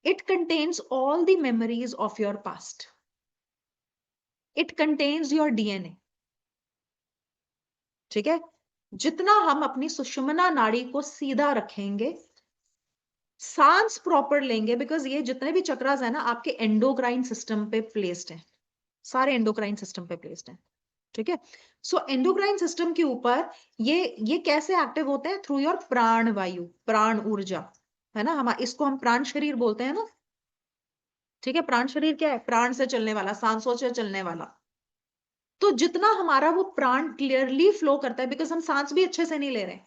It contains all the memories of your past. It contains your DNA. ठीक है, जितना हम अपनी सुषुम्ना नाड़ी को सीधा रखेंगे, सांस प्रॉपर लेंगे, बिकॉज ये जितने भी चक्रास है ना, आपके एंडोक्राइन सिस्टम पे प्लेस्ड है, सारे एंडोक्राइन सिस्टम पे प्लेस्ड है. ठीक है, सो एंडोक्राइन सिस्टम के ऊपर ये कैसे एक्टिव होते हैं? थ्रू योर प्राण वायु, प्राण ऊर्जा, है ना, इसको हम प्राण शरीर बोलते हैं ना. ठीक है, प्राण शरीर क्या है? प्राण से चलने वाला, सांसों से चलने वाला. तो जितना हमारा वो प्राण क्लियरली फ्लो करता है, बिकॉज हम सांस भी अच्छे से नहीं ले रहे.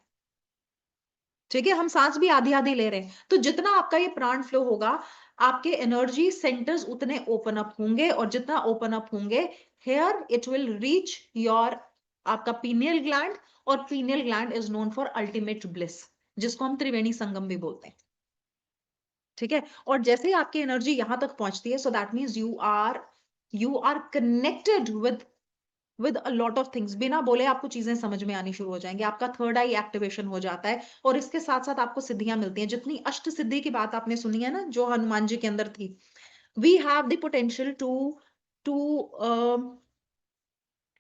ठीक है, हम सांस भी आधी आधी ले रहे हैं. तो जितना आपका ये प्राण फ्लो होगा, आपके एनर्जी सेंटर्स उतने ओपन अप होंगे, और जितना ओपन अप होंगे, here it will reach your आपका पीनियल ग्लैंड. और pineal gland is known for ultimate bliss, जिसको हम त्रिवेणी संगम भी बोलते हैं. ठीक है, और जैसे ही आपकी एनर्जी यहां तक पहुंचती है, so that means you are connected with a lot of things, बिना बोले आपको चीजें समझ में आनी शुरू हो जाएंगी, आपका थर्ड आई एक्टिवेशन हो जाता है, और इसके साथ साथ आपको सिद्धियां मिलती हैं। जितनी अष्ट सिद्धि की बात आपने सुनी है ना, जो हनुमान जी के अंदर थी, we have the potential to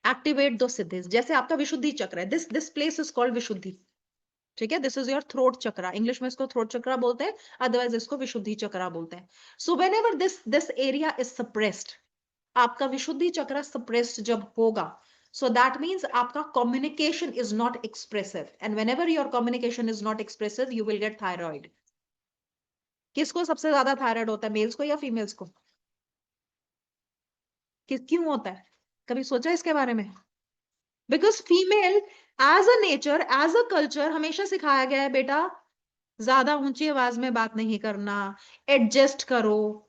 activate दो सिद्धिज। जैसे आपका विशुद्धि चक्र है, this place is called Vishuddhi, ठीक है, this is your throat chakra, English में इसको थ्रोट चक्रा बोलते हैं, अदरवाइज इसको विशुद्धि चक्रा बोलते हैं। So when ever this area is suppressed, आपका विशुद्धि चक्र सप्रेस्ड जब होगा, सो दैट मीन्स आपका communication is not expressive, and when ever your communication is not expressive you will gate thyroid. किसको सबसे ज्यादा थायराइड होता है, मेल्स को या फीमेल्स को? क्यों होता है, कभी सोचा इसके बारे में? Because female as a nature, as a culture हमेशा सिखाया गया है, बेटा ज्यादा ऊंची आवाज में बात नहीं करना, एडजस्ट करो।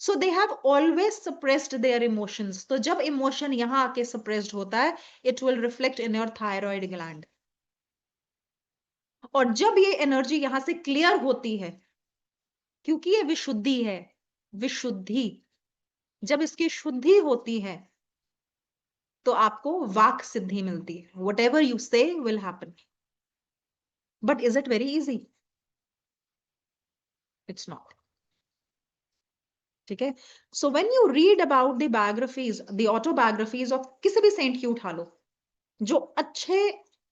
So they have always suppressed their emotions. तो जब इमोशन यहां आके सप्रेस्ड होता है, it will reflect in your thyroid gland. और जब ये एनर्जी यहां से क्लियर होती है, क्योंकि ये विशुद्धि है, विशुद्धि, जब इसकी शुद्धि होती है तो आपको वाक सिद्धि मिलती है, वट एवर यू से will happen. But is it very easy? It's not, ठीक है। सो when you read about the biographies, the autobiographies of किसी भी सेंट की उठा लो, जो अच्छे,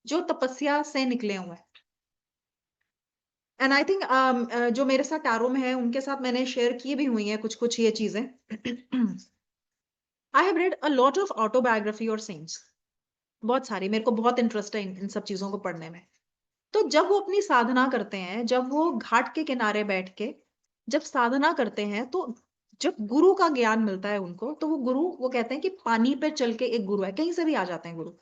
जो तपस्या से निकले हुए हैं, एंड आई थिंक जो मेरे साथ टैरो में है उनके साथ मैंने शेयर की भी हुई है कुछ कुछ ये चीजें। I have read a lot of autobiography और सेंट्स, बहुत सारी, मेरे को बहुत इंटरेस्ट है इन सब चीजों को पढ़ने में। तो जब वो अपनी साधना करते हैं, जब वो घाट के किनारे बैठ के जब साधना करते हैं, तो जब गुरु का ज्ञान मिलता है उनको, तो वो गुरु, वो कहते हैं कि पानी पे चल के एक गुरु है, कहीं से भी आ जाते हैं गुरु,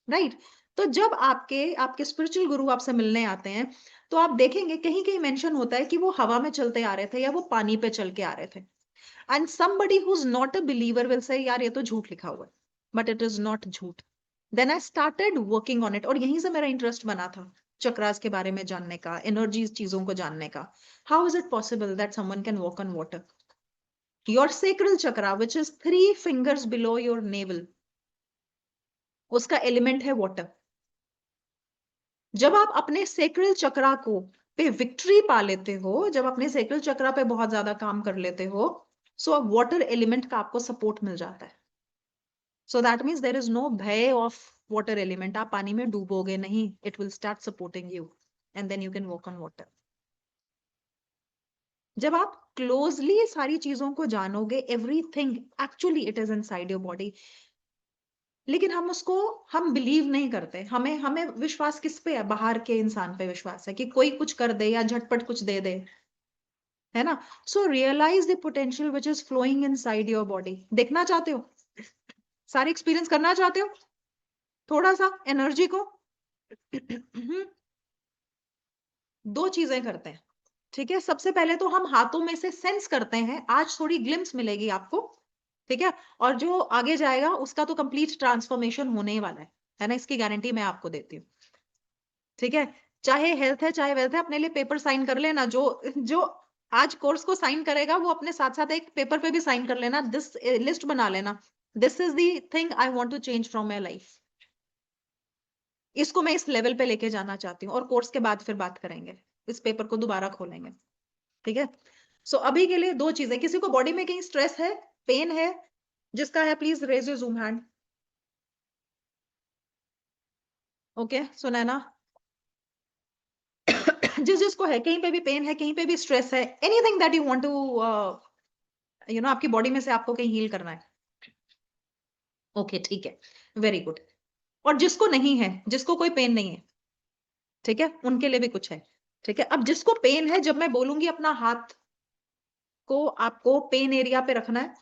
राइट? तो जब आपके आपके स्पिरिचुअल गुरु आपसे मिलने आते हैं, तो आप देखेंगे कहीं कहीं मेंशन होता है कि वो हवा में चलते आ रहे थे या वो पानी पे चल के आ रहे थे। And somebody who's not a believer will say यार ये तो झूठ लिखा हुआ है, बट इट इज नॉट झूठ। Then I started working on it, और यहीं से मेरा इंटरेस्ट बना था चक्रास के बारे में जानने का, एनर्जीज चीजों को जानने का। How is it possible that someone can walk on water? Your sacral chakra which is 3 fingers below your naval, उसका एलिमेंट है वाटर। जब आप अपने सेक्रल चक्रा को पे विक्ट्री पा लेते हो, जब अपने सेक्रल चक्रा पे बहुत ज्यादा काम कर लेते हो, सो अब वाटर एलिमेंट का आपको सपोर्ट मिल जाता है। So that means there is no bhay of water element, आप पानी में डूबोगे नहीं, it will start supporting you and then you can walk on water. जब आप क्लोजली सारी चीजों को जानोगे, everything actually it is inside your body, लेकिन हम बिलीव नहीं करते। हमें हमें विश्वास किस पे है? बाहर के इंसान पे विश्वास है कि कोई कुछ कर दे या झटपट कुछ दे दे, है ना? So realize the potential which is flowing inside your body. देखना चाहते हो, सारे एक्सपीरियंस करना चाहते हो थोड़ा सा एनर्जी को? दो चीजें करते हैं, ठीक है। सबसे पहले तो हम हाथों में से सेंस करते हैं, आज थोड़ी ग्लिम्स मिलेगी आपको, ठीक है, और जो आगे जाएगा उसका तो कंप्लीट ट्रांसफॉर्मेशन होने ही वाला है ना, इसकी गारंटी मैं आपको देती हूँ, ठीक है। चाहे हेल्थ है चाहे वेल्थ है, अपने लिए पेपर साइन कर लेना। जो जो आज कोर्स को साइन करेगा वो अपने साथ साथ एक पेपर पे भी साइन कर लेना, दिस लिस्ट बना लेना, this is the thing I want to change from my life. इसको मैं इस लेवल पे लेके जाना चाहती हूँ, और कोर्स के बाद फिर बात करेंगे, इस पेपर को दोबारा खोलेंगे, ठीक है। सो अभी के लिए दो चीजें, किसी को बॉडी में कहीं स्ट्रेस है, पेन है, जिसका है please raise your zoom hand. Okay, सुना है ना? जिसको है, कहीं पे भी पेन है, कहीं पे भी स्ट्रेस है, anything that you want to आपकी बॉडी में से आपको कहीं हील करना है। ओके, ठीक है, वेरी गुड। और जिसको नहीं है, जिसको कोई पेन नहीं है, ठीक है, उनके लिए भी कुछ है, ठीक है। अब जिसको पेन है, जब मैं बोलूंगी अपना हाथ को आपको पेन एरिया पे रखना है,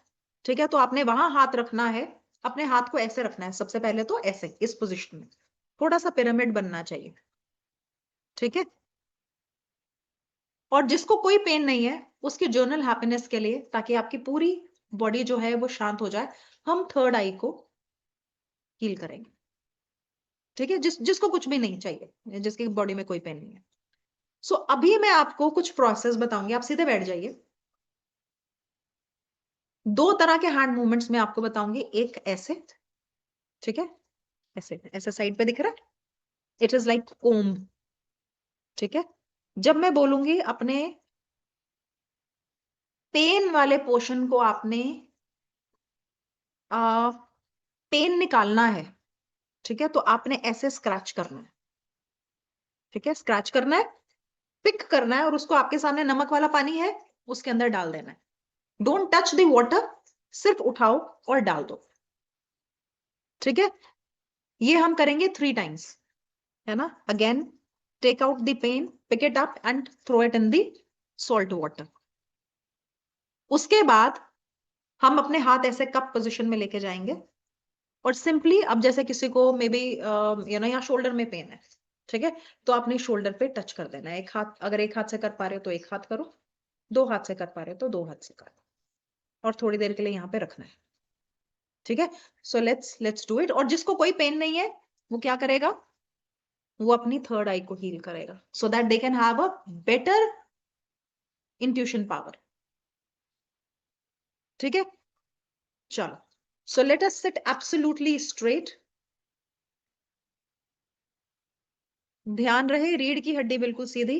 ठीक है, तो आपने वहां हाथ रखना है, अपने हाथ को ऐसे रखना है, सबसे पहले तो ऐसे, इस पोजिशन में, थोड़ा सा पिरामिड बनना चाहिए, ठीक है। और जिसको कोई पेन नहीं है, उसकी जर्नल हैप्पीनेस के लिए, ताकि आपकी पूरी बॉडी जो है वो शांत हो जाए, हम थर्ड आई को हील करेंगे, ठीक है। जिसको कुछ भी नहीं चाहिए, जिसकी बॉडी में कोई पेन नहीं है। सो अभी मैं आपको कुछ प्रोसेस बताऊंगी, आप सीधे बैठ जाइए। दो तरह के हैंड मूवमेंट्स में आपको बताऊंगी, एक ऐसे, ठीक है, ऐसे ऐसे साइड पे दिख रहा है, इट इज लाइक कोम्ब। ठीक है, जब मैं बोलूंगी अपने पेन वाले पोर्शन को आपने पेन निकालना है, ठीक है, तो आपने ऐसे स्क्रैच करना है। ठीक है, स्क्रैच करना है, पिक करना है, और उसको आपके सामने नमक वाला पानी है उसके अंदर डाल देना है। डोंट टच द वाटर, सिर्फ उठाओ और डाल दो। ठीक है, ये हम करेंगे 3 टाइम्स, है ना। Again take out the pain, pick it up and throw it in the salt water. उसके बाद हम अपने हाथ ऐसे कप पोजिशन में लेके जाएंगे, और सिंपली अब जैसे किसी को मे बी यहाँ शोल्डर में पेन है, ठीक है, तो अपने शोल्डर पे टच कर देना है। एक हाथ, अगर एक हाथ से कर पा रहे हो तो एक हाथ करो, 2 हाथ से कर पा रहे हो तो 2 हाथ से करो, और थोड़ी देर के लिए यहाँ पे रखना है। ठीक है, सो लेट्स डू इट। और जिसको कोई पेन नहीं है वो क्या करेगा, वो अपनी थर्ड आई को हील करेगा, so that they can have a better intuition power. ठीक है, चलो, so let us sit absolutely straight. ध्यान रहे रीढ़ की हड्डी बिल्कुल सीधी।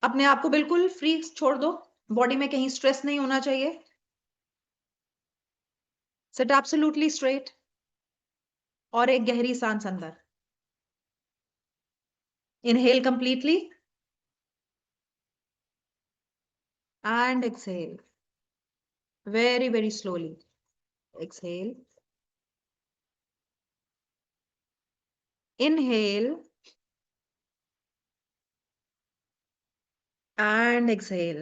अपने आप को बिल्कुल फ्री छोड़ दो, बॉडी में कहीं स्ट्रेस नहीं होना चाहिए। सिट एब्सोल्युटली स्ट्रेट, और एक गहरी सांस अंदर। Inhale completely and exhale very very slowly. Exhale, inhale and exhale.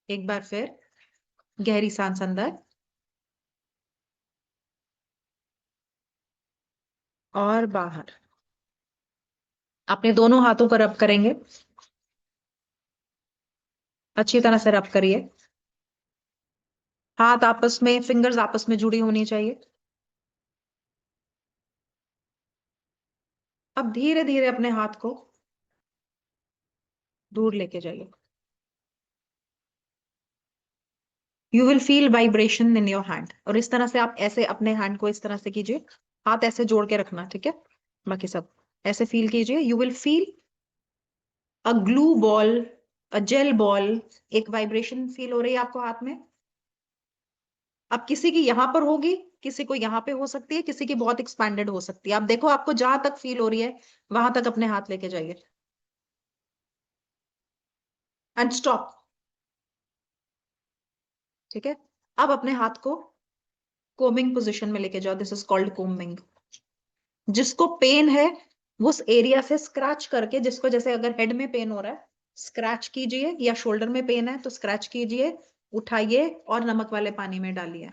एक बार फिर गहरी सांस अंदर और बाहर। अपने दोनों हाथों को रब करेंगे, अच्छी तरह से रब करिए। हाथ आपस में, फिंगर्स आपस में जुड़ी होनी चाहिए। अब धीरे धीरे अपने हाथ को दूर लेके जाइए। You will feel vibration in your hand, और इस तरह से आप ऐसे अपने हैंड को इस तरह से कीजिए, हाथ ऐसे जोड़ के रखना, ठीक है, बाकी सब ऐसे फील कीजिए। You will feel a glue ball, a gel ball, एक वाइब्रेशन फील हो रही है आपको हाथ में। अब किसी की यहां पर होगी, किसी को यहां पे हो सकती है, किसी की बहुत एक्सपैंडेड हो सकती है। आप देखो आपको जहां तक फील हो रही है वहां तक अपने हाथ लेके जाइए एंड स्टॉप। ठीक है, अब अपने हाथ को कोमिंग पोजिशन में लेके जाओ, दिस इज कॉल्ड कोमिंग। जिसको पेन है वो उस एरिया से स्क्रैच करके, जिसको जैसे अगर हेड में पेन हो रहा है स्क्रैच कीजिए, या शोल्डर में पेन है तो स्क्रैच कीजिए, उठाइए और नमक वाले पानी में डालिए।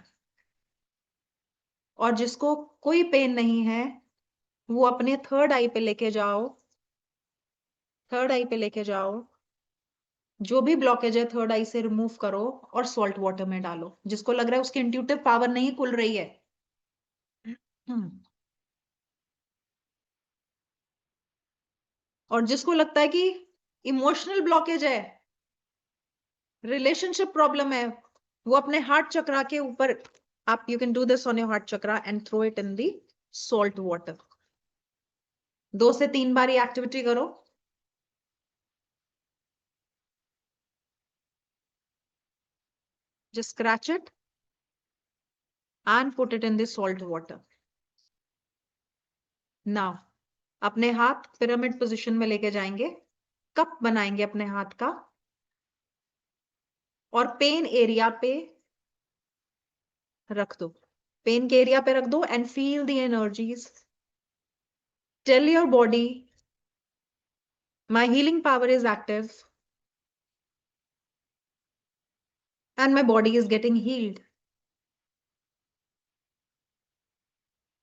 और जिसको कोई पेन नहीं है वो अपने थर्ड आई पे लेके जाओ, थर्ड आई पे लेके जाओ, जो भी ब्लॉकेज है थर्ड आई से रिमूव करो और सॉल्ट वाटर में डालो। जिसको लग रहा है उसकी इंट्यूटिव पावर नहीं खुल रही है, और जिसको लगता है कि इमोशनल ब्लॉकेज है, रिलेशनशिप प्रॉब्लम है, वो अपने हार्ट चक्रा के ऊपर, आप you can do this on your heart chakra and throw it in the salt water. 2 से 3 बार ये एक्टिविटी करो। Just scratch it and put it in the salt water. Now, अपने हाथ पिरामिड पोजीशन में लेके जाएंगे, कप बनाएंगे अपने हाथ का, और पेन एरिया पे रख दो, पेन के एरिया पे रख दो and feel the energies. Tell your body my healing power is active and my body is getting healed.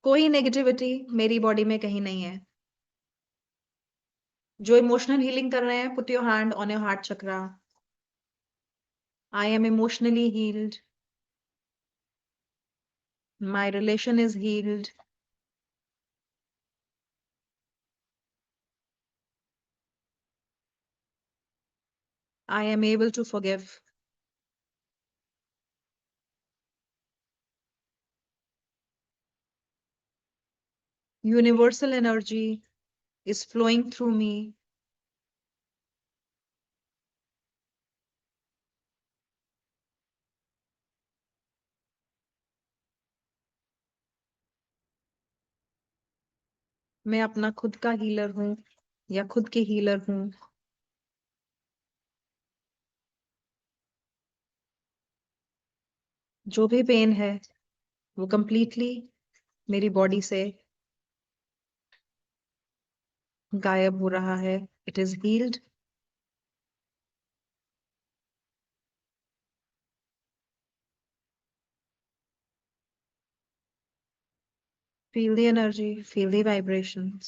कोई नेगेटिविटी मेरी बॉडी में कहीं नहीं है। जो इमोशनल हीलिंग कर रहे हैं, put your hand on your heart chakra. I am emotionally healed, my relation is healed, I am able to forgive. Universal energy is flowing through me. मैं अपना खुद का हीलर हूं या खुद की हीलर हूं. जो भी पेन है वो कंप्लीटली मेरी बॉडी से गायब हो रहा है. It is healed. Feel the energy, feel the vibrations.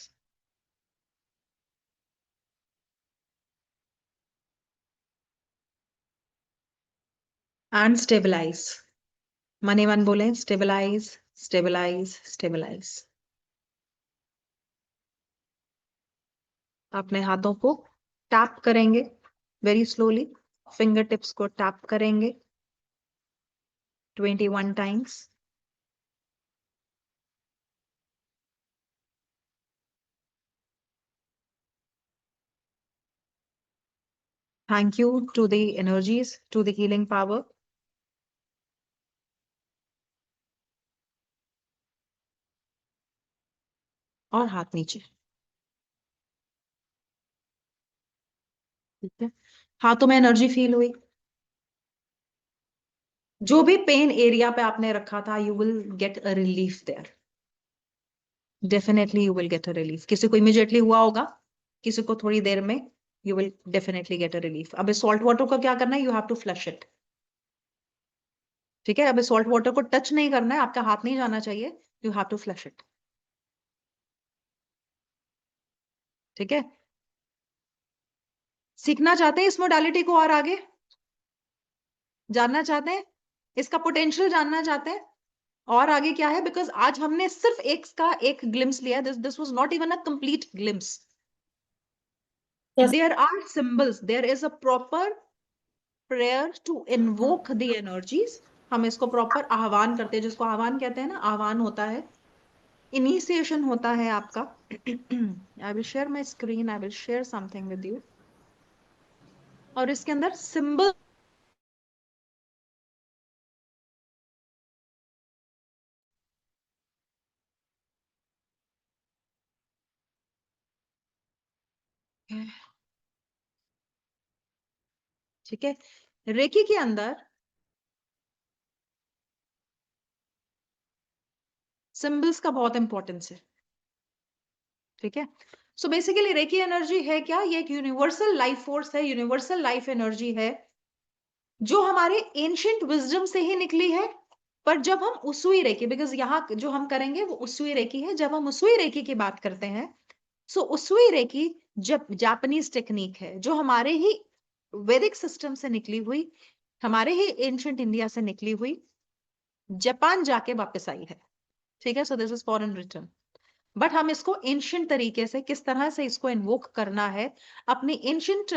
And stabilize. मन ही मन बोले stabilize, stabilize, stabilize. अपने हाथों को टैप करेंगे वेरी स्लोली. फिंगर टिप्स को टैप करेंगे 21 times. Thank you to the energies, to the healing power. और हाथ नीचे. ठीक है. हाथों में एनर्जी फील हुई. जो भी पेन एरिया पे आपने रखा था, you will get a relief there. Definitely you will get a relief. किसी को इमीडिएटली हुआ होगा, किसी को थोड़ी देर में. You will definitely get a relief. अब इस सॉल्ट वाटर को क्या करना है, you have to flush it. ठीक है. अब इस सॉल्ट वाटर को टच नहीं करना है, आपका हाथ नहीं जाना चाहिए. You have to flush it. ठीक है. सीखना चाहते हैं इस मोडालिटी को और आगे जानना चाहते हैं, इसका पोटेंशियल जानना चाहते हैं और आगे क्या है. बिकॉज आज हमने सिर्फ एक ग्लिम्स लिया. This was not even a complete glimpse. Yes. There are symbols. There is a proper prayer to invoke the energies. हम इसको प्रॉपर आह्वान करते हैं, जिसको आह्वान कहते हैं ना. आह्वान होता है, इनिशिएशन होता है आपका. I will share my screen. I will share something with you. और इसके अंदर सिंबल ठीक है. रेकी के अंदर सिंबल्स का बहुत इंपॉर्टेंस है. ठीक है. सो बेसिकली रेकी एनर्जी है क्या, ये एक यूनिवर्सल लाइफ फोर्स है, यूनिवर्सल लाइफ एनर्जी है जो हमारे एंशिएंट विजडम से ही निकली है. पर जब हम उसुई रेकी, बिकॉज यहाँ जो हम करेंगे वो उसुई रेकी है. जब हम उसुई रेकी की बात करते हैं, सो उसुई रेकी जब जापानीज टेक्निक है जो हमारे ही वैदिक सिस्टम से निकली हुई, हमारे ही एंशिएंट इंडिया से निकली हुई, जापान जाके वापस आई है. ठीक है. So this is foreign return. But हम इसको एंशिएंट तरीके से किस तरह से इसको इन्वोक करना है, अपनी एंशिएंट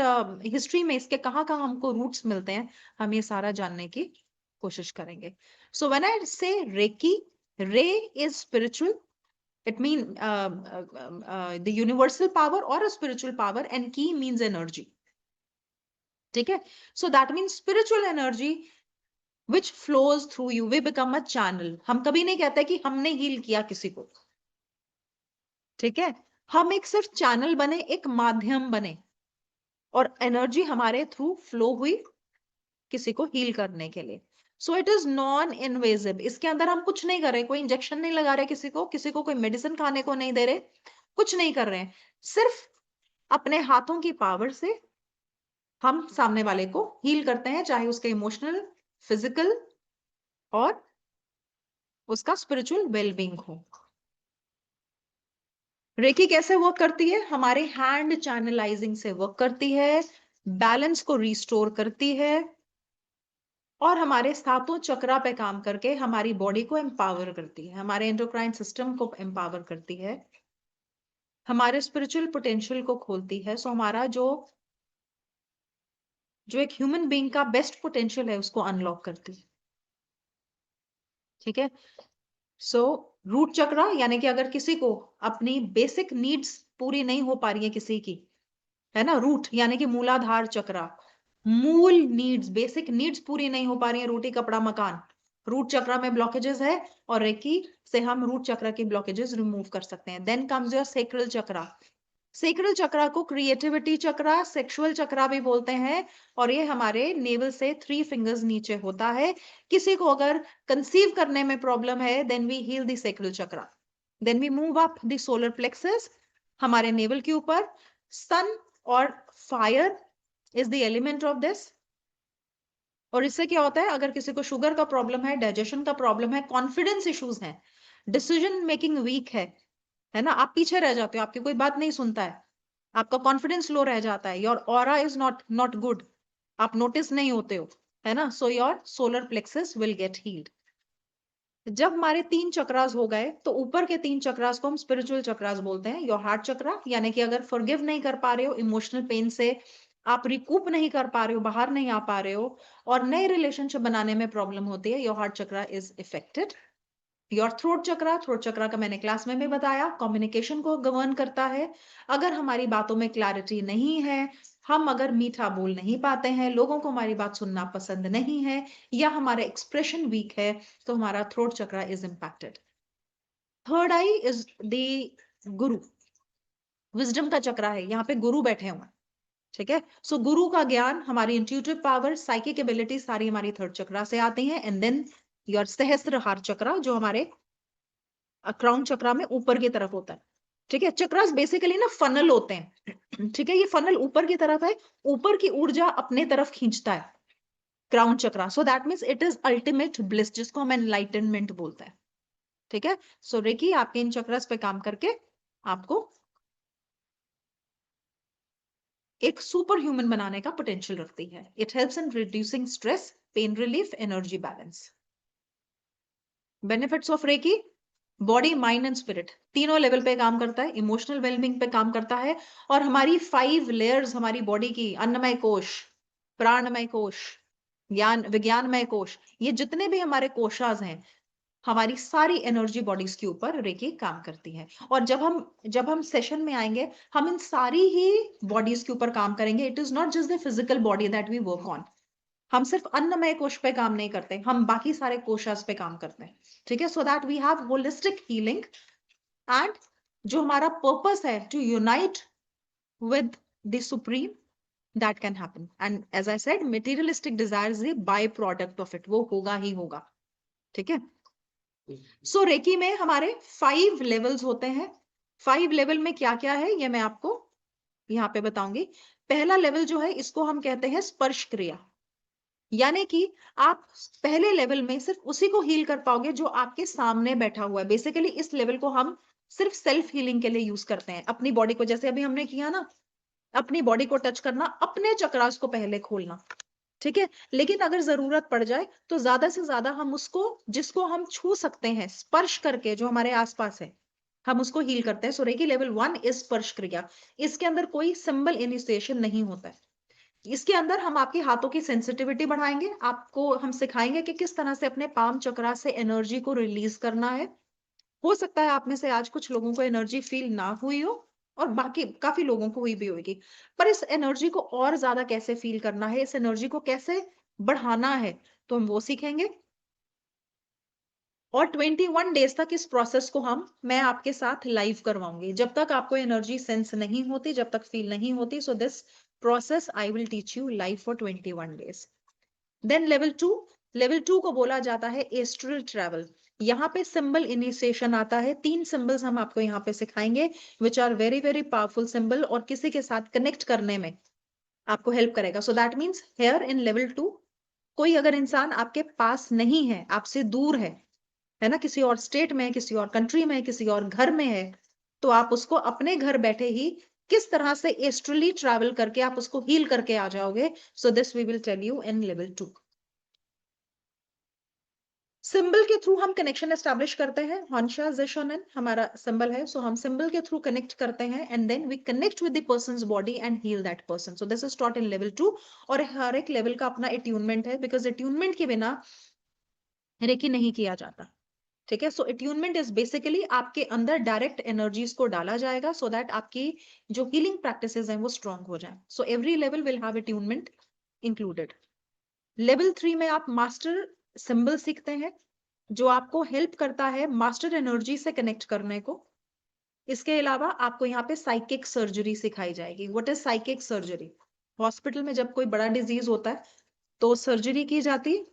हिस्ट्री में इसके कहाँ कहाँ हमको रूट्स मिलते हैं, हम ये सारा जानने की कोशिश करेंगे. So when I say reiki, rei is spiritual. It mean the universal power और a spiritual power, and ki means energy. ठीक है. So that means spiritual energy which flows through you. We become a channel. हम कभी नहीं कहते कि हमने हील किया किसी को. ठीक है. हम एक सिर्फ चैनल बने, एक माध्यम बने, और एनर्जी हमारे थ्रू फ्लो हुई किसी को हील करने के लिए. So it is non invasive. इसके अंदर हम कुछ नहीं कर रहे, कोई इंजेक्शन नहीं लगा रहे किसी को कोई मेडिसिन खाने को नहीं दे रहे, कुछ नहीं कर रहे हैं. सिर्फ अपने हाथों की पावर से हम सामने वाले को हील करते हैं, चाहे उसके इमोशनल, फिजिकल और उसका स्पिरिचुअल वेलबींग हो. रेकी कैसे वर्क करती है, हमारे हैंड चैनलाइजिंग से वर्क करती है, बैलेंस को रिस्टोर करती है, और हमारे सातों चक्रा पे काम करके हमारी बॉडी को एम्पावर करती है, हमारे एंडोक्राइन सिस्टम को एम्पावर करती है, हमारे स्पिरिचुअल पोटेंशियल को खोलती है. सो हमारा जो जो एक ह्यूमन बीइंग का बेस्ट पोटेंशियल है उसको अनलॉक करती है। ठीक है, सो रूट चक्रा यानी कि अगर किसी को अपनी बेसिक नीड्स पूरी नहीं हो पा रही है किसी की, है ना, रूट यानी कि मूलाधार चक्रा, मूल नीड्स, बेसिक नीड्स पूरी नहीं हो पा रही है, रोटी कपड़ा मकान, रूट चक्रा में ब्लॉकेजेस है और रेकी से हम रूट चक्रा की ब्लॉकेजेस रिमूव कर सकते हैं। Then comes your sacral chakra. Sacral chakra को क्रिएटिविटी चक्रा, सेक्सुअल चक्रा भी बोलते हैं, और ये हमारे नेवल से 3 फिंगर्स नीचे होता है। किसी को अगर कंसीव करने में प्रॉब्लम है, then we heal the sacral chakra. Then we move up the solar plexus, हमारे नेवल के ऊपर। सन और fire is the element of this, और इससे क्या होता है, अगर किसी को शुगर का प्रॉब्लम है, डाइजेशन का प्रॉब्लम है, कॉन्फिडेंस इश्यूज हैं, डिसीजन मेकिंग वीक है ना, आप पीछे रह जाते हो, आपकी कोई बात नहीं सुनता है, आपका कॉन्फिडेंस लो रह जाता है, your aura is not good, आप नोटिस नहीं होते हो, है ना, so your solar plexus will get heeled. जब हमारे 3 चक्रास हो गए, तो ऊपर के 3 चक्रास को हम स्पिरिचुअल चक्रास बोलते हैं। योर हार्ट चक्रा यानी कि अगर फॉरगिव नहीं कर पा रहे हो, इमोशनल पेन से आप रिकूप नहीं कर पा रहे हो, बाहर नहीं आ पा रहे हो, और नए रिलेशनशिप बनाने में प्रॉब्लम होती है, your heart chakra is affected. Your throat chakra का मैंने क्लास में भी बताया, कम्युनिकेशन को गवर्न करता है। अगर हमारी बातों में क्लैरिटी नहीं है, हम अगर मीठा बोल नहीं पाते हैं, लोगों को हमारी बात सुनना पसंद नहीं है, या हमारा एक्सप्रेशन वीक है, तो हमारा throat chakra is impacted. Third I is the Guru, wisdom का चक्रा है, यहाँ पे गुरु बैठे हुए हैं। ठीक है, सो गुरु का ज्ञान, हमारी इंट्यूटिव पावर, साइकिक एबिलिटी सारी हमारी थर्ड चक्रा से आती हैं। एंड देन योर सहस्त्रहार चक्रा, जो हमारे क्राउन चक्रा में ऊपर की तरफ होता है। ठीक है, चक्रास बेसिकली ना फनल होते हैं। ठीक है, ये फनल ऊपर की तरफ है, ऊपर की ऊर्जा अपने तरफ खींचता है crown chakra, so that means it is ultimate bliss, जिसको हम एनलाइटनमेंट बोलते हैं। ठीक है, सो रेकी आपके इन चक्रास पे काम करके आपको एक सुपर ह्यूमन बनाने का पोटेंशियल रखती है। It helps in reducing stress, pain relief, energy balance. Benefits of Reiki, body mind and spirit तीनों लेवल पे काम करता है, इमोशनल वेलबींग पे काम करता है, और हमारी 5 लेयर्स हमारी बॉडी की, अन्नमय कोश, प्राणमय कोश, ज्ञान विज्ञानमय कोश, ये जितने भी हमारे कोशास हैं, हमारी सारी एनर्जी बॉडीज के ऊपर रेकी काम करती है। और जब हम सेशन में आएंगे, हम इन सारी ही बॉडीज के ऊपर काम करेंगे। It is not just the physical body that we work on, हम सिर्फ अन्नमय कोश पे काम नहीं करते, हम बाकी सारे कोशास पे काम करते हैं। ठीक है, so that we have holistic healing, and जो हमारा पर्पस है to unite with the supreme, that can happen. And as I said, materialistic desire is the by product of it, वो होगा ही होगा। ठीक है, सो रेकी में हमारे 5 लेवल्स होते हैं। 5 लेवल में क्या क्या है, ये मैं आपको यहाँ पे बताऊंगी। पहला लेवल जो है, इसको हम कहते हैं स्पर्श क्रिया, यानी कि आप पहले लेवल में सिर्फ उसी को हील कर पाओगे जो आपके सामने बैठा हुआ है। बेसिकली इस लेवल को हम सिर्फ सेल्फ हीलिंग के लिए यूज करते हैं, अपनी बॉडी को, जैसे अभी हमने किया ना, अपनी बॉडी को टच करना, अपने चक्रास को पहले खोलना। ठीक है, लेकिन अगर जरूरत पड़ जाए तो ज्यादा से ज्यादा हम उसको, जिसको हम छू सकते हैं स्पर्श करके, जो हमारे आसपास है, हम उसको हील करते हैं। सो रेकी लेवल 1 इज स्पर्श क्रिया। इसके अंदर कोई सिंबल इनिशिएशन नहीं होता है। इसके अंदर हम आपके हाथों की सेंसिटिविटी बढ़ाएंगे, आपको हम सिखाएंगे कि किस तरह से अपने पाम चक्रा से एनर्जी को रिलीज करना है। हो सकता है आप में से आज कुछ लोगों को एनर्जी फील ना हुई हो, और बाकी काफी लोगों को हुई भी होगी, पर इस एनर्जी को और ज्यादा कैसे फील करना है, इस एनर्जी को कैसे बढ़ाना है, तो हम वो सीखेंगे। और 21 डेज तक इस प्रोसेस को मैं आपके साथ लाइव करवाऊंगी, जब तक आपको एनर्जी सेंस नहीं होती, जब तक फील नहीं होती। So this process I will teach you live for 21 days. Then level 2 को बोला जाता है एस्ट्रल ट्रैवल। यहाँ पे सिंबल इनिशिएशन आता है। 3 सिंबल्स हम आपको यहाँ पे सिखाएंगे, which are very very powerful symbol, और किसी के साथ कनेक्ट करने में आपको हेल्प करेगा। सो that means here in level 2, कोई अगर इंसान आपके पास नहीं है, आपसे दूर है ना, किसी और स्टेट में, किसी और कंट्री में, किसी और घर में है, तो आप उसको अपने घर बैठे ही किस तरह से एस्ट्रली ट्रैवल करके आप उसको हील करके आ जाओगे। So this we will tell you in level 2। Symbol के थ्रू हम कनेक्शन एस्टैब्लिश करते हैं, हंशा जिशोनन हमारा सिंबल है, सो हम सिंबल के थ्रू कनेक्ट करते हैं and then we connect with the person's body and heal that person. So this is taught in level 2. और हर एक लेवल का अपना अट्यूनमेंट है, बिकॉज अट्यूनमेंट के बिना रेकी नहीं किया जाता. ठीक है, सो अट्यूनमेंट इज बेसिकली आपके अंदर डायरेक्ट एनर्जीज को डाला जाएगा सो दैट आपकी जो हीलिंग प्रैक्टिसेस हैं वो स्ट्रांग हो जाए. So every level will have attunement included. Level 3 में आप मास्टर सिंबल सीखते हैं जो आपको हेल्प करता है मास्टर एनर्जी से कनेक्ट करने को. इसके अलावा आपको यहाँ पे साइकिक सर्जरी सिखाई जाएगी. What is psychic surgery? Hospital में जब कोई बड़ा डिजीज होता है तो सर्जरी की जाती है.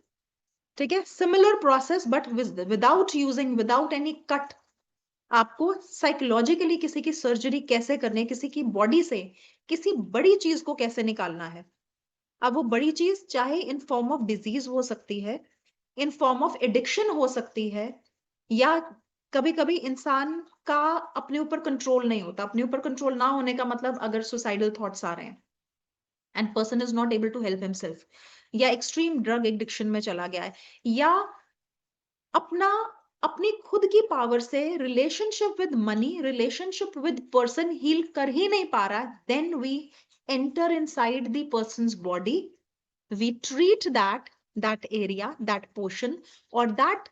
ठीक है, similar process but without any cut. आपको साइकोलॉजिकली किसी की सर्जरी कैसे करनी है, किसी की बॉडी से किसी बड़ी चीज को कैसे निकालना है. अब वो बड़ी चीज चाहे इन फॉर्म ऑफ डिजीज हो सकती है, इन फॉर्म ऑफ एडिक्शन हो सकती है, या कभी कभी इंसान का अपने ऊपर कंट्रोल नहीं होता. अपने ऊपर कंट्रोल ना होने का मतलब अगर सुसाइडल थॉट्स आ रहे हैं and person is not able to help himself, या एक्सट्रीम ड्रग एडिक्शन में चला गया है, या अपनी खुद की पावर से relationship with money, relationship with person heal कर ही नहीं पा रहा, then we enter inside the person's body, we treat that area, that portion or that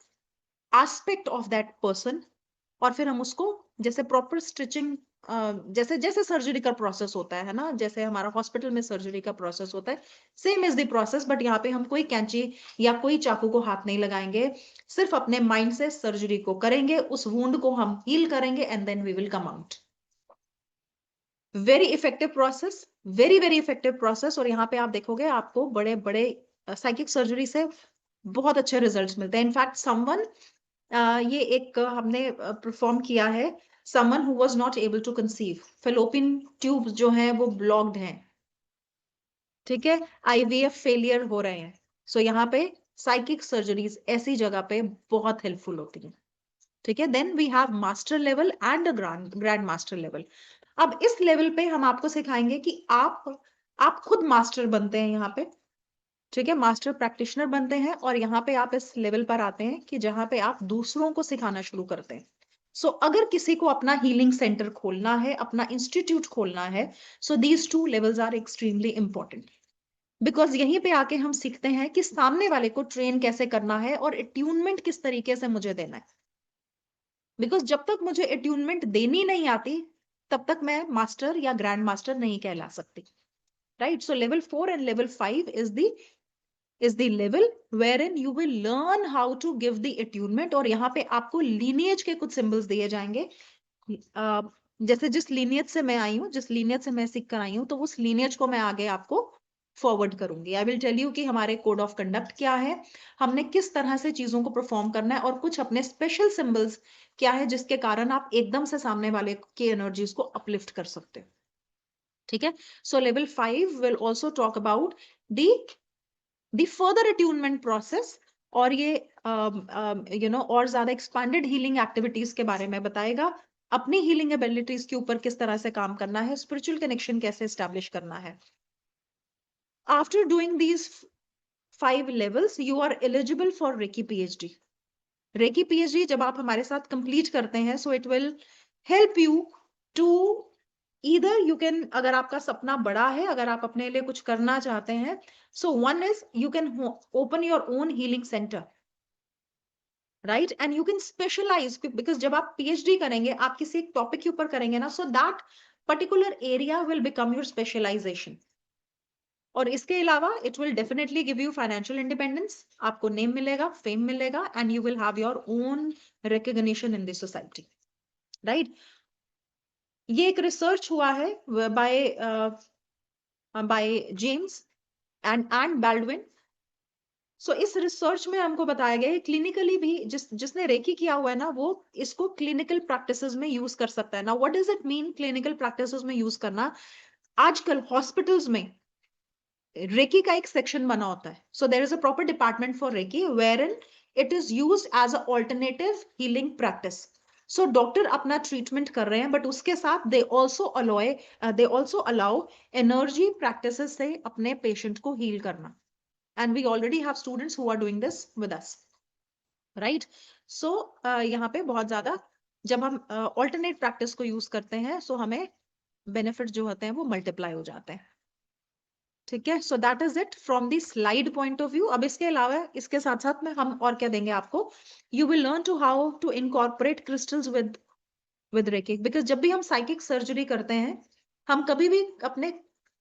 aspect of that person, और फिर हम उसको जैसे प्रॉपर स्टिचिंग, जैसे जैसे सर्जरी का प्रोसेस होता है ना, जैसे हमारा हॉस्पिटल में सर्जरी का प्रोसेस होता है, same is the process, but यहाँ पे हम कोई कैंची या कोई चाकू को हाथ नहीं लगाएंगे, सिर्फ अपने माइंड से सर्जरी को करेंगे, उस वुंड को हम हील करेंगे and then we will come out. Very effective process, very very effective process. और यहाँ पे आप देखोगे आपको बड़े बड़े साइकिक सर्जरी से बहुत अच्छे रिजल्ट्स मिलते हैं. इनफैक्ट समवन, ये एक हमने परफॉर्म किया है, someone who was not able to conceive, fallopian tubes जो हैं वो ब्लॉक्ड हैं. ठीक है, आईवीएफ फेलियर हो रहे हैं. सो यहाँ पे साइकिक सर्जरीज ऐसी जगह पे बहुत हेल्पफुल होती है. ठीक है, then we have master level and grand master level. अब इस लेवल पे हम आपको सिखाएंगे कि आप खुद मास्टर बनते हैं यहाँ पे. ठीक है, मास्टर प्रैक्टिशनर बनते हैं, और यहाँ पे आप इस लेवल पर आते हैं कि जहां पे आप दूसरों को सिखाना शुरू करते हैं. सो अगर किसी को अपना हीलिंग सेंटर खोलना है, अपना इंस्टीट्यूट खोलना है, so these 2 levels are extremely important, because यहीं पे आके हम सीखते हैं कि सामने वाले को ट्रेन कैसे करना है और अट्यूनमेंट किस तरीके से मुझे देना है. बिकॉज जब तक मुझे अट्यूनमेंट देनी नहीं आती तब तक मैं मास्टर या ग्रैंड मास्टर नहीं कहला सकती. Right, so level 4 and level 5 is the level wherein you will learn how to give the attunement. और यहाँ पे आपको lineage के कुछ symbols दिए जाएंगे. जैसे जिस lineage से मैं आई हूँ, जिस lineage से मैं सीख कर आई हूँ, तो उस lineage को मैं आगे आपको फॉरवर्ड करूंगी. आई विल टेल यू कि हमारे कोड ऑफ कंडक्ट क्या है, हमने किस तरह से चीजों को परफॉर्म करना है, और कुछ अपने स्पेशल सिंबल्स क्या है जिसके कारण आप एकदम से सामने वाले की एनर्जीज को अपलिफ्ट कर सकते हो. ठीक है, सो level 5 will also talk about the further attunement process, और ये और ज्यादा एक्सपैंडेड हीलिंग एक्टिविटीज के बारे में बताएगा, अपनी हीलिंग एबिलिटीज के ऊपर किस तरह से काम करना है, स्पिरिचुअल कनेक्शन कैसे एस्टैब्लिश करना है. After doing these 5 levels, you are eligible for Reiki PhD. Reiki PhD जब आप हमारे साथ complete करते हैं, so it will help you to either you can, अगर आपका सपना बड़ा है, अगर आप अपने लिए कुछ करना चाहते हैं, so one is you can open your own healing center, right? And you can specialize, because जब आप PhD करेंगे, आप किसी एक टॉपिक के ऊपर करेंगे ना, so that particular area will become your specialization. और इसके अलावा it will definitely give you financial independence, आपको नेम मिलेगा, फेम मिलेगा, and you will have your own recognition in the society. Right, ये एक रिसर्च हुआ है बाय जेम्स एंड बाल्डविन. सो इस रिसर्च में हमको बताया गया है क्लिनिकली भी जिसने रेकी किया हुआ है ना, वो इसको क्लिनिकल प्रैक्टिसेस में यूज कर सकता है. ना what does it mean clinical practices में यूज करना? आजकल हॉस्पिटल्स में रेकी का एक सेक्शन बना होता है. So there is a proper department for reiki wherein it is used as a alternative healing practice. So doctor अपना ट्रीटमेंट कर रहे हैं, बट उसके साथ they also allow energy practices से अपने पेशेंट को हील करना. And we already have students who are doing this with us. Right. So यहाँ पे बहुत ज्यादा जब हम ऑल्टरनेट प्रैक्टिस को यूज करते हैं सो हमें बेनिफिट जो होते हैं वो मल्टीप्लाई हो जाते हैं। ठीक है, so that is it from the slide point of view. अब इसके अलावा इसके साथ साथ में हम और क्या देंगे आपको, you will learn to how to incorporate crystals with Reiki. Because जब भी हम साइकिक सर्जरी करते हैं हम कभी भी अपने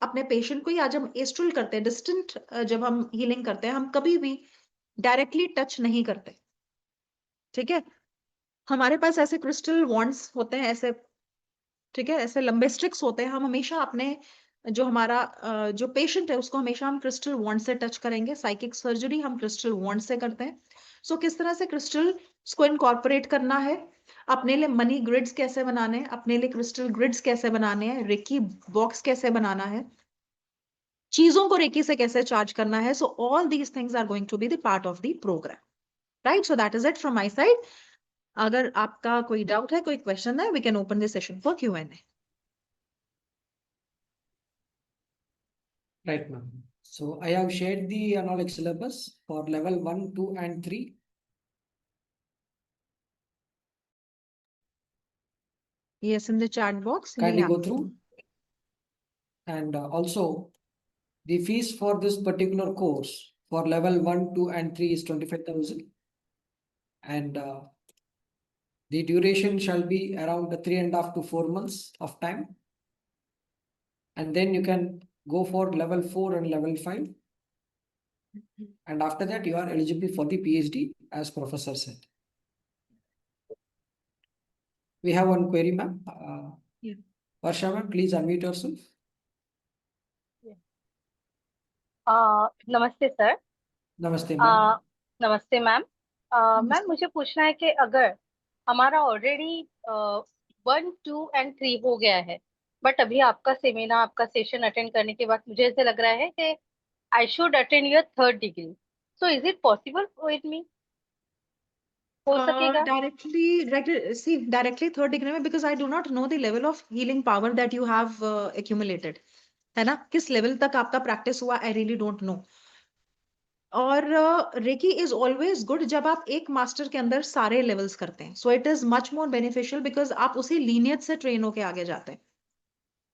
अपने पेशेंट को, या जब एस्ट्रल करते हैं डिस्टेंट, जब हम हीलिंग करते हैं हम कभी भी डायरेक्टली टच नहीं करते। ठीक है, हमारे पास ऐसे क्रिस्टल वॉन्ड्स होते हैं, ऐसे, ठीक है, ऐसे लंबे स्ट्रिक्स होते हैं। हम हमेशा अपने जो हमारा जो पेशेंट है उसको हमेशा हम क्रिस्टल वॉन्ड से टच करेंगे। साइकिक सर्जरी हम क्रिस्टल वॉन्ड से करते हैं। सो किस तरह से क्रिस्टल को इनकॉर्पोरेट करना है, अपने लिए मनी ग्रिड्स कैसे बनाने हैं, अपने लिए क्रिस्टल ग्रिड्स कैसे बनाने हैं, रेकी बॉक्स कैसे बनाना है, चीजों को रेकी से कैसे चार्ज करना है। So all these things are going to be the part of the programme, right. So that is it from my side. अगर आपका कोई डाउट है, कोई क्वेश्चन है, we can open the session for Q&A. Right, ma'am. So I have shared the knowledge syllabus for level 1, 2, and 3. Yes, in the chat box. Kindly Yeah. go through. And also, the fees for this particular course for level 1, 2, and 3 is 25,000. And the duration shall be around 3.5 to 4 months of time. And then you can go for level 4 and level 5. And after that, you are eligible for the PhD, as Professor said. We have one query, ma'am. Yeah. Varsha, ma'am, please unmute yourself. नमस्ते सर। Namaste, ma'am. नमस्ते मैम। मैम मुझे पूछना है कि अगर हमारा ऑलरेडी 1, 2 एंड 3 हो गया है, बट अभी आपका सेमिनार, आपका सेशन अटेंड करने के बाद मुझे ऐसे लग रहा है कि I should attend your 3rd degree, so is it possible with me? हो सकेगा? डायरेक्टली थर्ड डिग्री में, because I do not know the level of healing power that you have accumulated, है ना, किस लेवल तक आपका प्रैक्टिस हुआ, आई रियली डोंट नो। और रेकी इज ऑलवेज गुड जब आप एक मास्टर के अंदर सारे लेवल्स करते हैं। So it is much more beneficial because आप उसी लीनियज से ट्रेन होके आगे जाते हैं।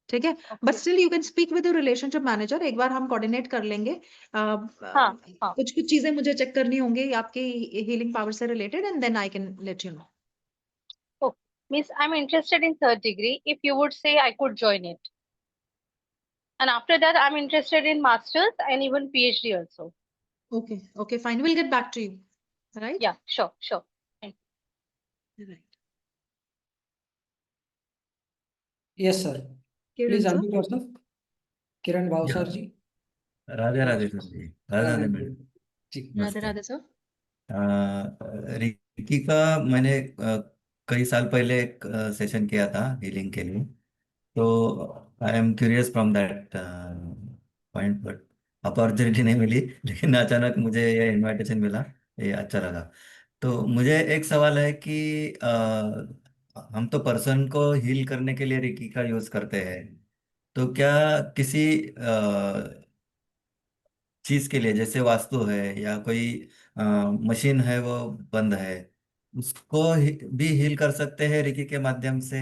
ठीक है, but still you can speak with relationship manager. एक बार हम कोऑर्डिनेट कर लेंगे। हाँ। कुछ चीजें मुझे चेक करनी होंगी आपकी हीलिंग पावर से related, and then I can let you know. Means I'm interested in 3rd degree. If you would say I could join it. And after that, I'm interested in masters and even PhD also. Okay, fine. We'll get back to you. Right? Yeah, sure. Right. Yes, sir. Kiran, Please sir? unmute yourself. Kiran Bhavsar ji. Radhe Radhe sir ji, Radhe Radhe madam. जी। राधे राधे सर। रिकी का मैंने कई साल पहले एक सेशन किया था हीलिंग के लिए, तो I am curious from that point, but opportunity नहीं मिली, लेकिन अचानक मुझे ये इनविटेशन मिला, ये अच्छा लगा। तो मुझे एक सवाल है कि हम तो पर्सन को हील करने के लिए रिकी का यूज करते हैं, तो क्या किसी चीज के लिए, जैसे वास्तु है या कोई मशीन है वो बंद है, उसको भी हील कर सकते हैं रिकी के माध्यम से?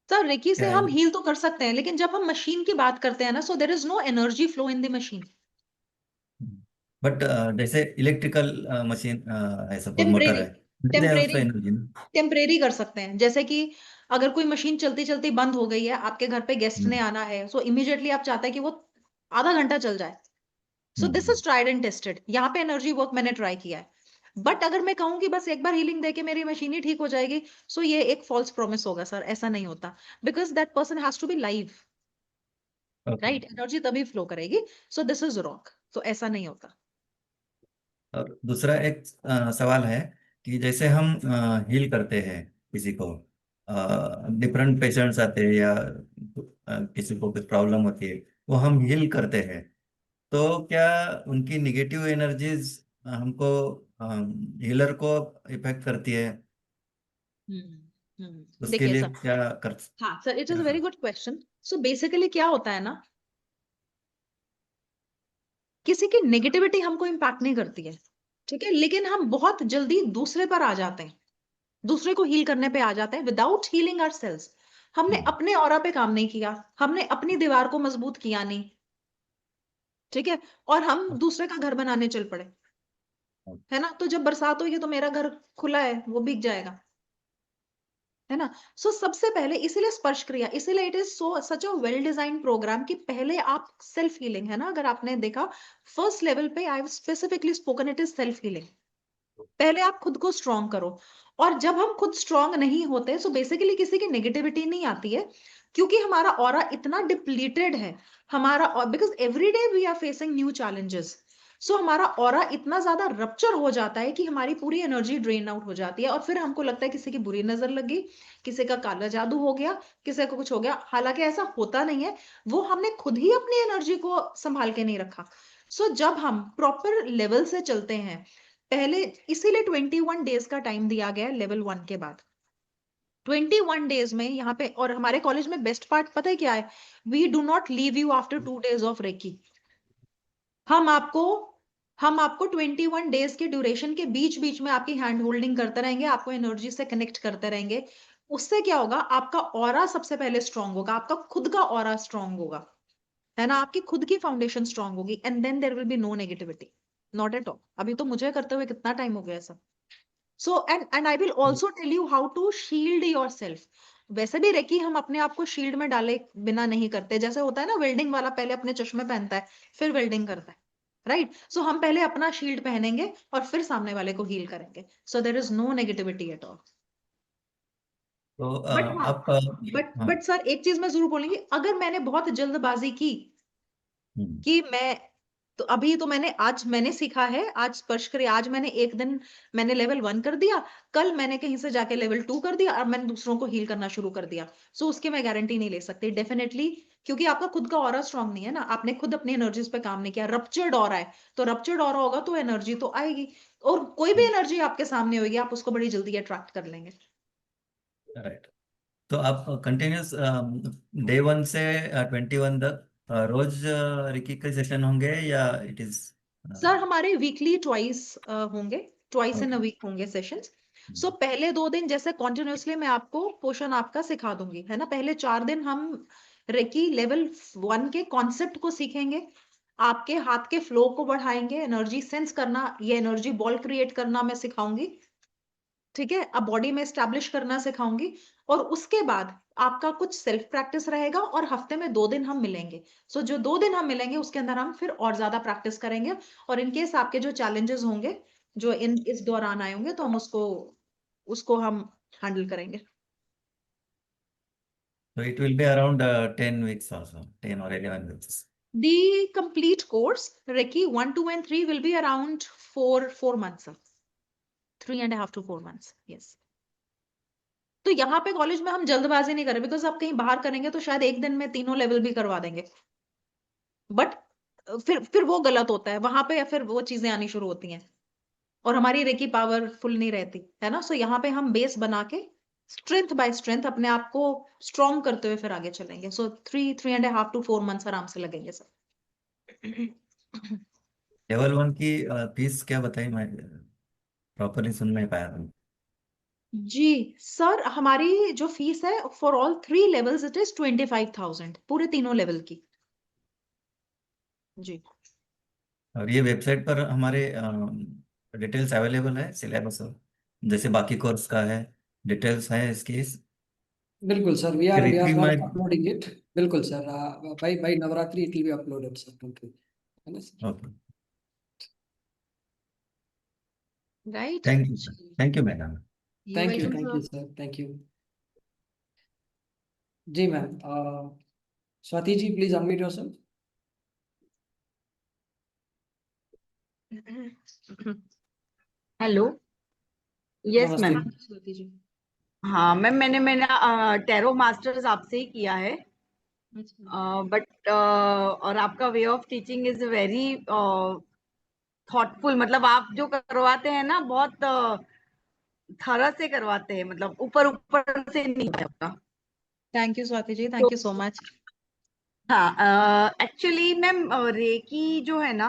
सर रेकी से क्या हम हील तो कर सकते हैं, लेकिन जब हम मशीन की बात करते हैं ना, so there is no energy flow in the machine. But जैसे इलेक्ट्रिकल मशीन है, सपोज मोटर टेम्परेरी है, उसका एनर्जी। टेम्परेरी कर सकते हैं। जैसे कि अगर कोई मशीन चलती चलती बंद हो गई है, आपके घर पे गेस्ट ने आना है, सो इमीडिएटली आप चाहते हैं कि वो आधा घंटा चल जाए। सो this is tried and tested. यहाँ पे एनर्जी वर्क मैंने ट्राई किया है। बट अगर मैं कहूँ कि बस एक बार हीलिंग देके मेरी मशीन ही ठीक हो जाएगी, सो ये एक फॉल्स प्रॉमिस होगा सर, ऐसा नहीं होता। Because that person has to be live, right, energy तभी फ्लो करेगी। सो दिस इज रॉन्ग, तो ऐसा नहीं होता। और दूसरा एक सवाल है कि जैसे हम हील करते हैं किसी को, डिफरेंट पेशेंट्स आते हैं या किसी को कुछ प्रॉब्लम होती है, वो हम हील करते हैं, तो क्या उनकी निगेटिव एनर्जीज हमको, हीलर को इफेक्ट करती है? उसके देखिए लिए सर, क्या कर? हाँ sir, it is a very good question. So basically क्या होता है ना, किसी की नेगेटिविटी हमको इम्पैक्ट नहीं करती है। ठीक है, लेकिन हम बहुत जल्दी दूसरे पर आ जाते हैं, दूसरे को हील करने पे आ जाते हैं विदाउट हीलिंग आवरसेल्व्स। हमने अपने ऑरा पे काम नहीं किया, हमने अपनी दीवार को मजबूत किया नहीं, ठीक है, और हम दूसरे का घर बनाने चल पड़े, है ना। तो जब बरसात होगी तो मेरा घर खुला है, वो भीग जाएगा, है ना। सो सबसे पहले इसीलिए स्पर्श क्रिया, इसीलिए it is so such a well design programme कि पहले आप सेल्फ हीलिंग, है ना, अगर आपने देखा फर्स्ट लेवल पे I have specifically spoken, it is self healing. पहले आप खुद को स्ट्रॉन्ग करो, और जब हम खुद स्ट्रॉन्ग नहीं होते सो बेसिकली किसी की नेगेटिविटी नहीं आती है, क्योंकि हमारा ऑरा इतना डिप्लीटेड है, हमारा, because every day we are facing new challenges, so हमारा ऑरा इतना ज्यादा रप्चर हो जाता है कि हमारी पूरी एनर्जी ड्रेन आउट हो जाती है, और फिर हमको लगता है किसी की बुरी नजर लगी, किसी का काला जादू हो गया, किसी को कुछ हो गया, हालांकि ऐसा होता नहीं है, वो हमने खुद ही अपनी एनर्जी को संभाल के नहीं रखा। सो जब हम प्रॉपर लेवल से चलते हैं, पहले इसीलिए 21 डेज का टाइम दिया गया है लेवल 1 के बाद। 21 डेज में यहाँ पे, और हमारे कॉलेज में बेस्ट पार्ट पता है क्या है, we do not leave you after 2 days of Reiki. हम आपको हम आपको 21 डेज के ड्यूरेशन के बीच बीच में आपकी हैंड होल्डिंग करते रहेंगे, आपको एनर्जी से कनेक्ट करते रहेंगे। उससे क्या होगा, आपका ऑरा सबसे पहले स्ट्रांग होगा, आपका खुद का ऑरा स्ट्रांग होगा, है ना, आपकी खुद की फाउंडेशन स्ट्रांग होगी, and then there will be no negativity, not at all. अभी तो मुझे करते हुए कितना टाइम हो गया ऐसा। So and I will also tell you how to shield yourself. वैसे भी रेकी हम अपने आप को शील्ड में डाले बिना नहीं करते, जैसे होता है ना वेल्डिंग वाला पहले अपने चश्मे पहनता है फिर वेल्डिंग करता है, राइट। सो हम पहले अपना शील्ड पहनेंगे और फिर सामने वाले को हील करेंगे, so there is no negativity at all. तो बट हाँ, आप हाँ बट सर एक चीज मैं जरूर बोलूंगी, अगर मैंने बहुत जल्दबाजी की हम्म, कि मैं, तो अभी तो मैंने सीखा है, आज स्पर्श करिए, आज मैंने एक दिन मैंने लेवल 1 कर दिया, कल मैंने कहीं से जाके लेवल 2 कर दिया, और मैंने दूसरों को हील करना शुरू कर दिया। सो उसकी मैं गारंटी नहीं ले सकती डेफिनेटली, क्योंकि आपका खुद का ऑरा स्ट्रांग नहीं है ना, आपने खुद अपनी एनर्जीज पे काम नहीं किया, रप्चर्ड ऑरा है, तो रप्चर्ड ऑरा होगा तो एनर्जी तो आएगी, और कोई भी एनर्जी आपके सामने होगी आप उसको बड़ी जल्दी अट्रैक्ट कर लेंगे। राइट। तो आप कंटिन्यूस डे 1 से 21 तक रोज रिकी के सेशन होंगे या इट इज? सर हमारे वीकली ट्वाइस होंगे, twice in a okay. Week होंगे सेशंस। सो पहले 2 दिन जैसे कॉन्टिन्यूसली मैं आपको पोर्शन आपका सिखा दूंगी, है ना, पहले 4 दिन हम रेकी लेवल 1 के कॉन्सेप्ट को सीखेंगे, आपके हाथ के फ्लो को बढ़ाएंगे, एनर्जी सेंस करना, ये एनर्जी बॉल क्रिएट करना मैं सिखाऊंगी, ठीक है, अब बॉडी में स्टैब्लिश करना सिखाऊंगी, और उसके बाद आपका कुछ सेल्फ प्रैक्टिस रहेगा, और हफ्ते में 2 दिन हम मिलेंगे। सो जो 2 दिन हम मिलेंगे उसके अंदर हम फिर और ज्यादा प्रैक्टिस करेंगे, और इनकेस आपके जो चैलेंजेस होंगे जो इस दौरान आए होंगे तो हम उसको उसको हम हैंडल करेंगे। So it will be around 10 weeks also, 10 or 11 weeks. The complete course, Reiki 1, 2, and 3 will be around 4 months, sir. 3.5 to 4 months, yes. तो यहाँ पे कॉलेज में हम जल्दबाजी नहीं करें, बिकॉज आप कहीं बाहर करेंगे तो शायद एक दिन में तीनों लेवल भी करवा देंगे, बट फिर वो गलत होता है वहां पे, या फिर वो चीजें आनी शुरू होती हैं और हमारी रेकी पावरफुल नहीं रहती, है ना। सो यहाँ पे हम बेस बना के स्ट्रेंथ बाय स्ट्रेंथ अपने आप को स्ट्रॉन्ग करते हुए फिर आगे चलेंगे। सो 3.5 to 4 months आराम से लगेंगे सर। लेवल 1 की फीस क्या बताई? मैं प्रॉपरली सुन नहीं पाया था। जी सर, हमारी जो फीस है for all 3 levels it is 25,000 पूरे तीनों लेवल की जी। और ये वेबसाइट पर हमारे डिटेल्स अवेलेबल है सिलेबस जैसे बाकी कोर्स का है, डिटेल्स है इसकी? बिल्कुल sir, we are Reiki not my uploading it. बिल्कुल sir, by Navratri it will be uploaded sir. है ना सर? Okay. Right, thank you sir, thank you madam. You Thank you, welcome thank sir. you sir, thank you. जी ma'am, Swati ji please unmute yourself. Hello. Yes नमस्ते मैम। मैम। स्वाति जी। हाँ मैम, मैंने टैरो मास्टर्स आपसे ही किया है, अच्छा। बट और आपका way of teaching is very thoughtful, मतलब आप जो करवाते हैं ना बहुत थरह से करवाते हैं, मतलब ऊपर ऊपर से नहीं होता। थैंक यू स्वाति जी, तो थैंक यू सो मच। हाँ, एक्चुअली मैम रेकी जो है ना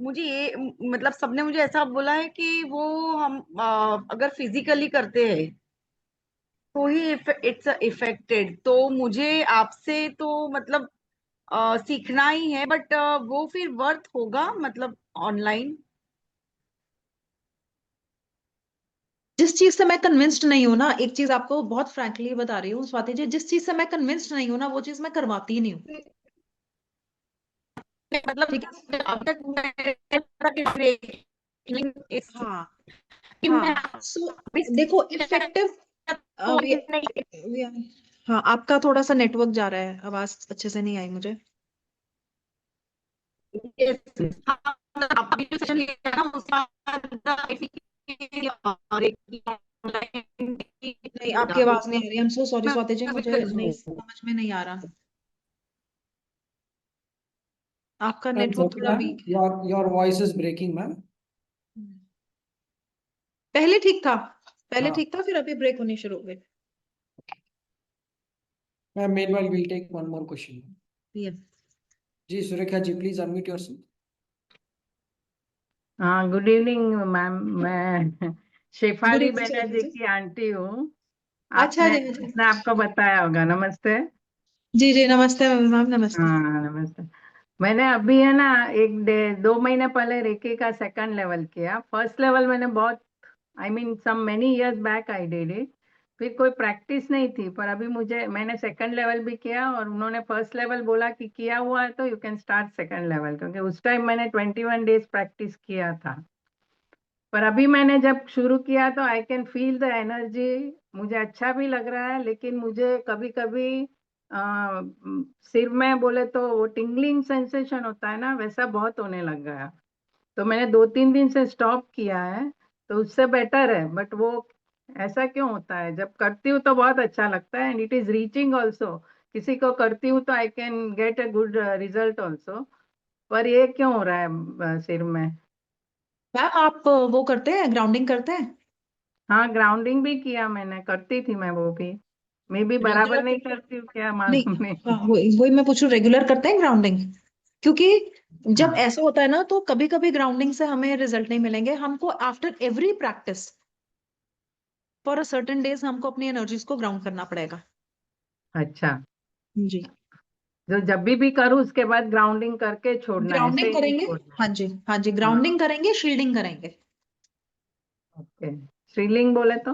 मुझे ये मतलब सबने मुझे ऐसा बोला है कि वो हम अगर फिजिकली करते हैं तो ही इट्स इफेक्टेड। तो मुझे आपसे तो मतलब सीखना ही है, बट वो फिर वर्थ होगा मतलब ऑनलाइन? जिस चीज से मैं कन्विंस्ड नहीं हूं ना, एक चीज आपको बहुत फ्रैंकली बता रही हूँ स्वाति जी, जिस चीज से मैं कन्विंस्ड नहीं हूं ना, वो चीज मैं करवाती ही नहीं हूँ। मतलब ठीक है। अब तक मैं हाँ मैं हाँ, सो देखो इफेक्टिव, हाँ आपका थोड़ा सा नेटवर्क जा रहा है, आवाज अच्छे से नहीं आई मुझे। आपने जो सेशन लिया ना उसका और एक नहीं, आपकी आवाज नहीं आ रही, I am so sorry Swati ji, मुझे नहीं समझ में नहीं आ रहा, आपका Ma'am, नेटवर्क sorry, थोड़ा ma'am. वीक है। Your voice is breaking, ma'am. पहले ठीक था, पहले हाँ. ठीक था, फिर अभी ब्रेक होनी शुरू हो गई। Ma'am, meanwhile, we'll take one more question. ये जी, Surekha ji, please unmute yourself. हाँ, गुड इवनिंग मैम। मैं गुड शेफाली इवनिंग सुरेखा बनर्जी जी। की आंटी हूँ। अच्छा आपने जी, अच्छा। उसने आपको बताया होगा। नमस्ते। जी जी, नमस्ते मैम, नमस्ते। हाँ, नमस्ते। मैंने अभी है ना 2 महीने पहले रेकी का सेकंड लेवल किया। फर्स्ट लेवल मैंने बहुत some many years back I did it. फिर कोई प्रैक्टिस नहीं थी, पर अभी मैंने सेकंड लेवल भी किया और उन्होंने फर्स्ट लेवल बोला कि किया हुआ है तो you can start second level, क्योंकि उस टाइम मैंने 21 डेज प्रैक्टिस किया था। पर अभी मैंने जब शुरू किया तो I can feel the energy. मुझे अच्छा भी लग रहा है, लेकिन मुझे कभी कभी सिर में बोले तो वो टिंगलिंग सेंसेशन होता है ना, वैसा बहुत होने लग गया। तो मैंने 2-3 दिन से स्टॉप किया है, तो उससे बेटर है। बट वो ऐसा क्यों होता है? जब करती हूँ तो बहुत अच्छा लगता है and it is reaching also. किसी को करती हूँ तो I can get a good result also. पर ये क्यों हो रहा है सिर में? मैम आप वो करते हैं, ग्राउंडिंग करते हैं? हाँ, ग्राउंडिंग भी किया मैंने, करती थी मैं वो भी। मैं भी बराबर रेगुलर नहीं करते हैं? करती हूँ क्या, नहीं, मालूम नहीं। हाँ वही वही मैं पूछ रही हूँ, रेगुलर करते हैं ग्राउंडिंग? क्योंकि जब हाँ, ऐसा होता है ना, तो कभी कभी ग्राउंडिंग से हमें रिजल्ट नहीं मिलेंगे, हमको after every practice for a certain days हमको अपनी एनर्जीज को ग्राउंड करना पड़ेगा। अच्छा। जी, जो जब भी करूँ उसके बाद ग्राउंडिंग करके छोड़ना है, ऐसे ग्राउंडिंग ही नहीं करेंगे। छोड़ना हाँ है? जी, हाँ जी, हाँ, ग्राउंडिंग करेंगे, शील्डिंग करेंगे। ओके। श्रीलिंग बोले तो?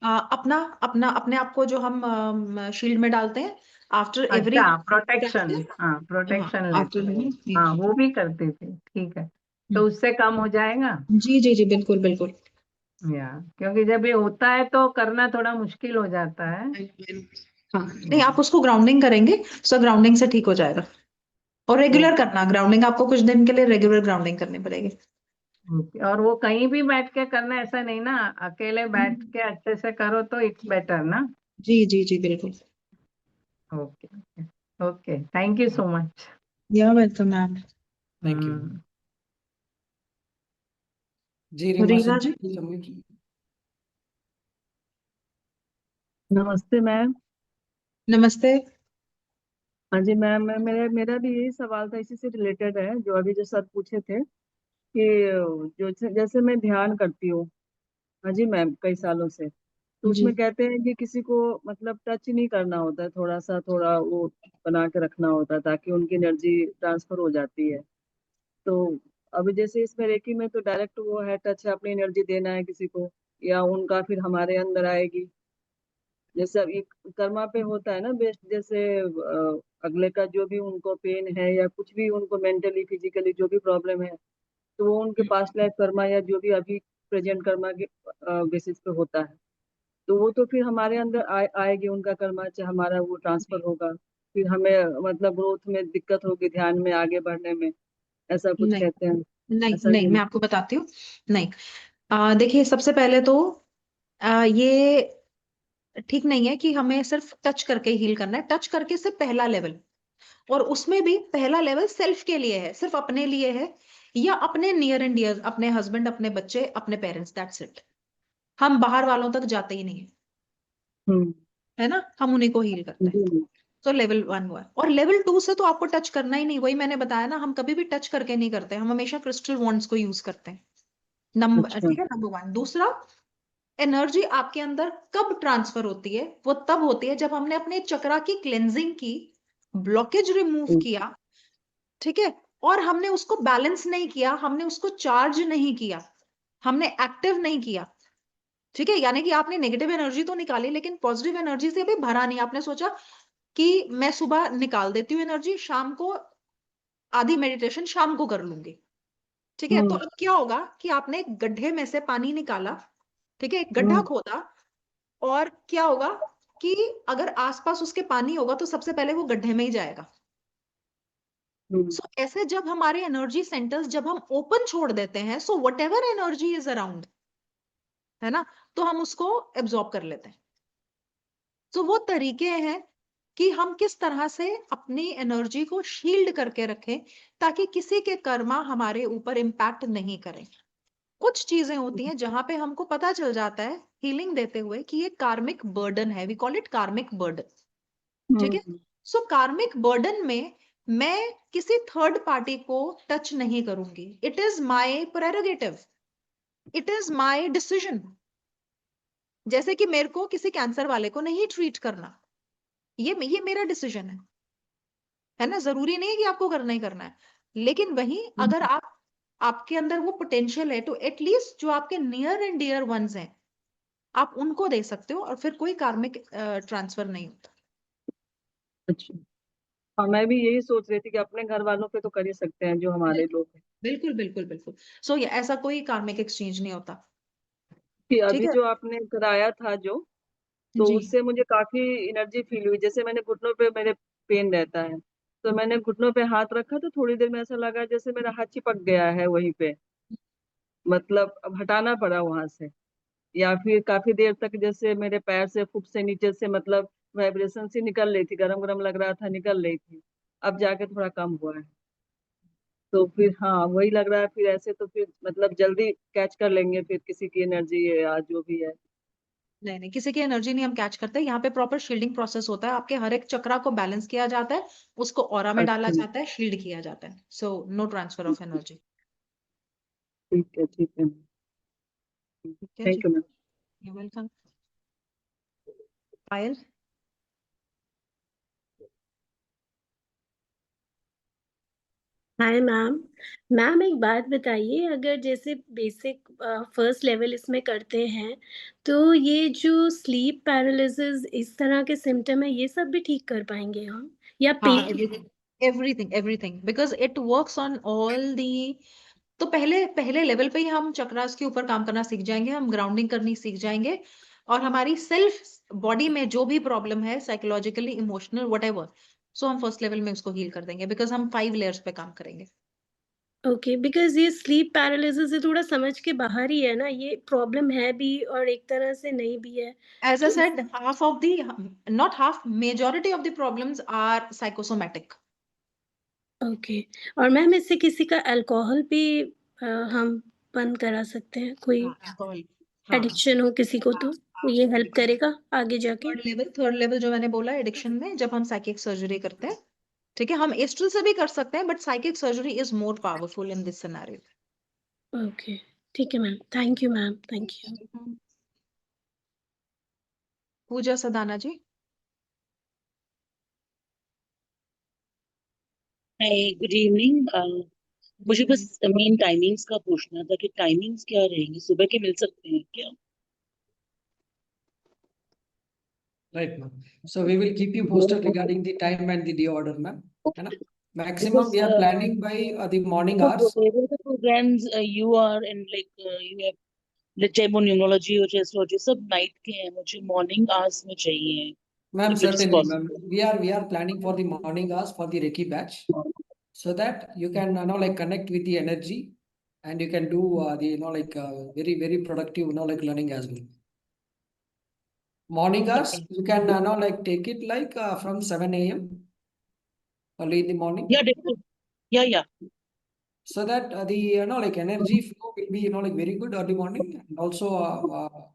अपना अपना अपने आप को जो हम शील्ड में डालते हैं आफ्टर एवरी अच्छा, प्रोटेक्शन। प्रैक्टिस। हाँ, हाँ, प्रोटेक्शन आफ्टर। लेते थे। हाँ, वो भी करती थी, ठीक है। तो उससे कम हो जाएगा? जी जी जी, बिल्कुल बिल्कुल। या क्योंकि जब ये होता है तो करना थोड़ा मुश्किल हो जाता है। हाँ नहीं, आप उसको ग्राउंडिंग करेंगे, सो ग्राउंडिंग से ठीक हो जाएगा। और रेगुलर ओके, करना ग्राउंडिंग, आपको कुछ दिन के लिए रेगुलर ग्राउंडिंग करनी पड़ेगी। ओके। और वो कहीं भी बैठ के करना, ऐसा नहीं ना, अकेले बैठ के अच्छे से करो तो इट्स बेटर ना? जी जी जी, बिल्कुल। Okay, okay, okay, thank you so much. या वेलकम मैम। Thank you. जी, रीमा रीना सिंह, जी। please unmute. नमस्ते मैम। नमस्ते। हाँ जी मैम, मैं मेरा मेरा भी यही सवाल था, इसी से रिलेटेड है जो अभी जो सर पूछे थे कि जो जैसे मैं ध्यान करती हूँ, हाँ जी मैम, कई सालों से, तो जी उसमें कहते हैं कि किसी को मतलब टच नहीं करना होता है, थोड़ा सा थोड़ा वो बना के रखना होता है ताकि उनकी एनर्जी ट्रांसफर हो जाती है। तो अभी जैसे इसमें रेकी में तो डायरेक्ट वो है, टच है, अपनी एनर्जी देना है किसी को, या उनका फिर हमारे अंदर आएगी। जैसे अब ये कर्मा पे होता है ना बेस्ट, जैसे अगले का जो भी उनको पेन है या कुछ भी उनको मेंटली फिजिकली जो भी प्रॉब्लम है, तो वो उनके पास्ट लाइफ कर्मा या जो भी अभी प्रेजेंट कर्मा के बेसिस पे होता है। तो वो तो फिर हमारे अंदर आएगी उनका कर्मा, चाहे हमारा वो ट्रांसफर होगा, फिर हमें मतलब ग्रोथ में दिक्कत होगी, ध्यान में आगे बढ़ने में, ऐसा कुछ नहीं कहते हैं। नहीं ऐसा नहीं, भी मैं आपको बताती हूँ। नहीं, देखिए सबसे पहले तो ये ठीक नहीं है कि हमें सिर्फ टच करके हील करना है। टच करके सिर्फ पहला लेवल, और उसमें भी पहला लेवल सेल्फ के लिए है, सिर्फ अपने लिए है, या अपने नियर एंड डियर, अपने हस्बैंड, अपने बच्चे, अपने पेरेंट्स, दैट्स इट। हम बाहर वालों तक जाते ही नहीं है, हम्म। है ना, हम उन्हीं को हील करते हैं। जी। तो लेवल 1 हुआ, और लेवल 2 से तो आपको टच करना ही नहीं, वही मैंने बताया ना, हम कभी भी टच करके नहीं करते, हम हमेशा क्रिस्टल वॉन्ड्स को यूज करते हैं। नंबर, अच्छा। ठीक है, नंबर 1। दूसरा, एनर्जी आपके अंदर कब ट्रांसफर होती है? वो तब होती है जब हमने अपने चक्रा की क्लेंजिंग की, ब्लॉकेज रिमूव किया, ठीक है, और हमने उसको बैलेंस नहीं किया, हमने उसको चार्ज नहीं किया, हमने एक्टिव नहीं किया, ठीक है। यानी कि आपने नेगेटिव एनर्जी तो निकाली, लेकिन पॉजिटिव एनर्जी से अभी भरा नहीं। आपने सोचा कि मैं सुबह निकाल देती हूँ एनर्जी, शाम को आधी मेडिटेशन शाम को कर लूंगी, ठीक है। तो अब क्या होगा कि आपने एक गड्ढे में से पानी निकाला, ठीक है, एक गड्ढा खोदा, और क्या होगा कि अगर आसपास उसके पानी होगा तो सबसे पहले वो गड्ढे में ही जाएगा। सो ऐसे जब हमारे एनर्जी सेंटर्स जब हम ओपन छोड़ देते हैं, so what ever energy is around, है ना, तो हम उसको एब्जॉर्ब कर लेते हैं। तो वो तरीके हैं कि हम किस तरह से अपनी एनर्जी को शील्ड करके रखें ताकि किसी के कर्मा हमारे ऊपर इम्पैक्ट नहीं करें। कुछ चीजें होती हैं जहां पे हमको पता चल जाता है हीलिंग देते हुए कि ये कार्मिक बर्डन है, वी कॉल इट कार्मिक बर्डन, ठीक है। सो कार्मिक बर्डन में मैं किसी थर्ड पार्टी को टच नहीं करूंगी, it is my prerogative, it is my decision. जैसे कि मेरे को किसी कैंसर वाले को नहीं ट्रीट करना, ये मेरा डिसीजन है ना, जरूरी नहीं है कि आपको करना ही करना है। लेकिन वहीं अगर आपके अंदर वो पोटेंशियल है, तो एटलीस्ट जो आपके नियर एंड डियर वंस हैं, आप उनको दे सकते हो, और फिर कोई कार्मिक ट्रांसफर नहीं होता। अच्छा। हाँ, मैं भी यही सोच रही थी कि अपने घर वालों पे तो कर ही सकते हैं जो हमारे लोग हैं। बिल्कुल बिल्कुल बिल्कुल। सो ऐसा कोई कार्मिक एक्सचेंज नहीं होता, कि ठीक अभी है जो आपने कराया था जो, तो जी। उससे मुझे काफी एनर्जी फील हुई। जैसे मैंने घुटनों पे, मेरे पेन रहता है, तो मैंने घुटनों पे हाथ रखा तो थोड़ी देर में ऐसा लगा जैसे मेरा हाथ चिपक गया है वहीं पे, मतलब अब हटाना पड़ा वहां से। या फिर काफी देर तक जैसे मेरे पैर से, फुट से नीचे से मतलब वाइब्रेशन सी निकल रही थी, गरम गरम लग रहा था, निकल रही थी। अब जाके थोड़ा कम हुआ है। तो फिर हाँ, वही लग रहा है, फिर ऐसे तो फिर मतलब जल्दी कैच कर लेंगे फिर किसी की एनर्जी या जो भी है। नहीं नहीं, किसी की एनर्जी नहीं हम कैच करते, यहाँ पे प्रॉपर शील्डिंग प्रोसेस होता है, आपके हर एक चक्रा को बैलेंस किया जाता है, उसको ऑरा में डाला अच्छा, जाता है, शील्ड किया जाता है। So no transfer of energy. ठीक है, ठीक है। ठीक है थैंक जी, you ma'am. You welcome. Payal. Hi ma'am. Ma'am एक बात बताइए, अगर जैसे बेसिक फर्स्ट लेवल इसमें करते हैं, तो ये जो स्लीप पैरालिसिस इस तरह के सिम्टम है, ये सब भी ठीक कर पाएंगे हम, या हाँ, pain? Everything everything, because it works on all the. तो पहले पहले लेवल पे ही हम चक्रास के ऊपर काम करना सीख जाएंगे, हम ग्राउंडिंग करनी सीख जाएंगे, और हमारी सेल्फ बॉडी में जो भी प्रॉब्लम है, साइकोलॉजिकली, इमोशनल, व्हाटएवर, सो हम फर्स्ट लेवल में उसको हील कर देंगे, बिकॉज हम 5 लेयर्स पे काम करेंगे। ओके, बिकॉज ये स्लीप पैरालिसिस से थोड़ा समझ के बाहर ही है ना, ये प्रॉब्लम है भी और एक तरह से नहीं भी है। As I तो said, half of the, not half, majority of the problems are psychosomatic. Okay, और मैम इससे किसी का अल्कोहल भी हम बंद करा सकते हैं? कोई हाँ, alcohol, हाँ। एडिक्शन हो किसी को, तो ये हेल्प करेगा आगे जाके? थर्ड लेवल जो मैंने बोला एडिक्शन में, जब हम साइकिक सर्जरी करते हैं, ठीक है, हम एस्ट्रल से भी कर सकते हैं, but psychic surgery is more powerful in this scenario. Okay, ठीक है ma'am, thank you ma'am, thank you. Pooja Sadana ji. Hi, good evening. मुझे बस मेन टाइमिंग्स का पूछना था कि टाइमिंग्स क्या रहेंगी, सुबह के मिल सकते हैं क्या? Right, ma'am. So we will keep you posted regarding the time and the day order, ma'am. है ना? Maximum we are planning by the morning hours. whatever the programs you are in, like you have, let's say numerology or astrology, सब नाइट के हैं, मुझे मॉर्निंग आवर्स में चाहिए, Ma'am, if it is certainly, ma'am. possible. We are planning for the morning hours for the Reiki batch, so that you can like connect with the energy, and you can do the like very very productive like learning as well. Morning hours you can like take it like from 7 a.m. early in the morning, Yeah, definitely. Yeah. so that the like energy flow will be like very good early morning, and also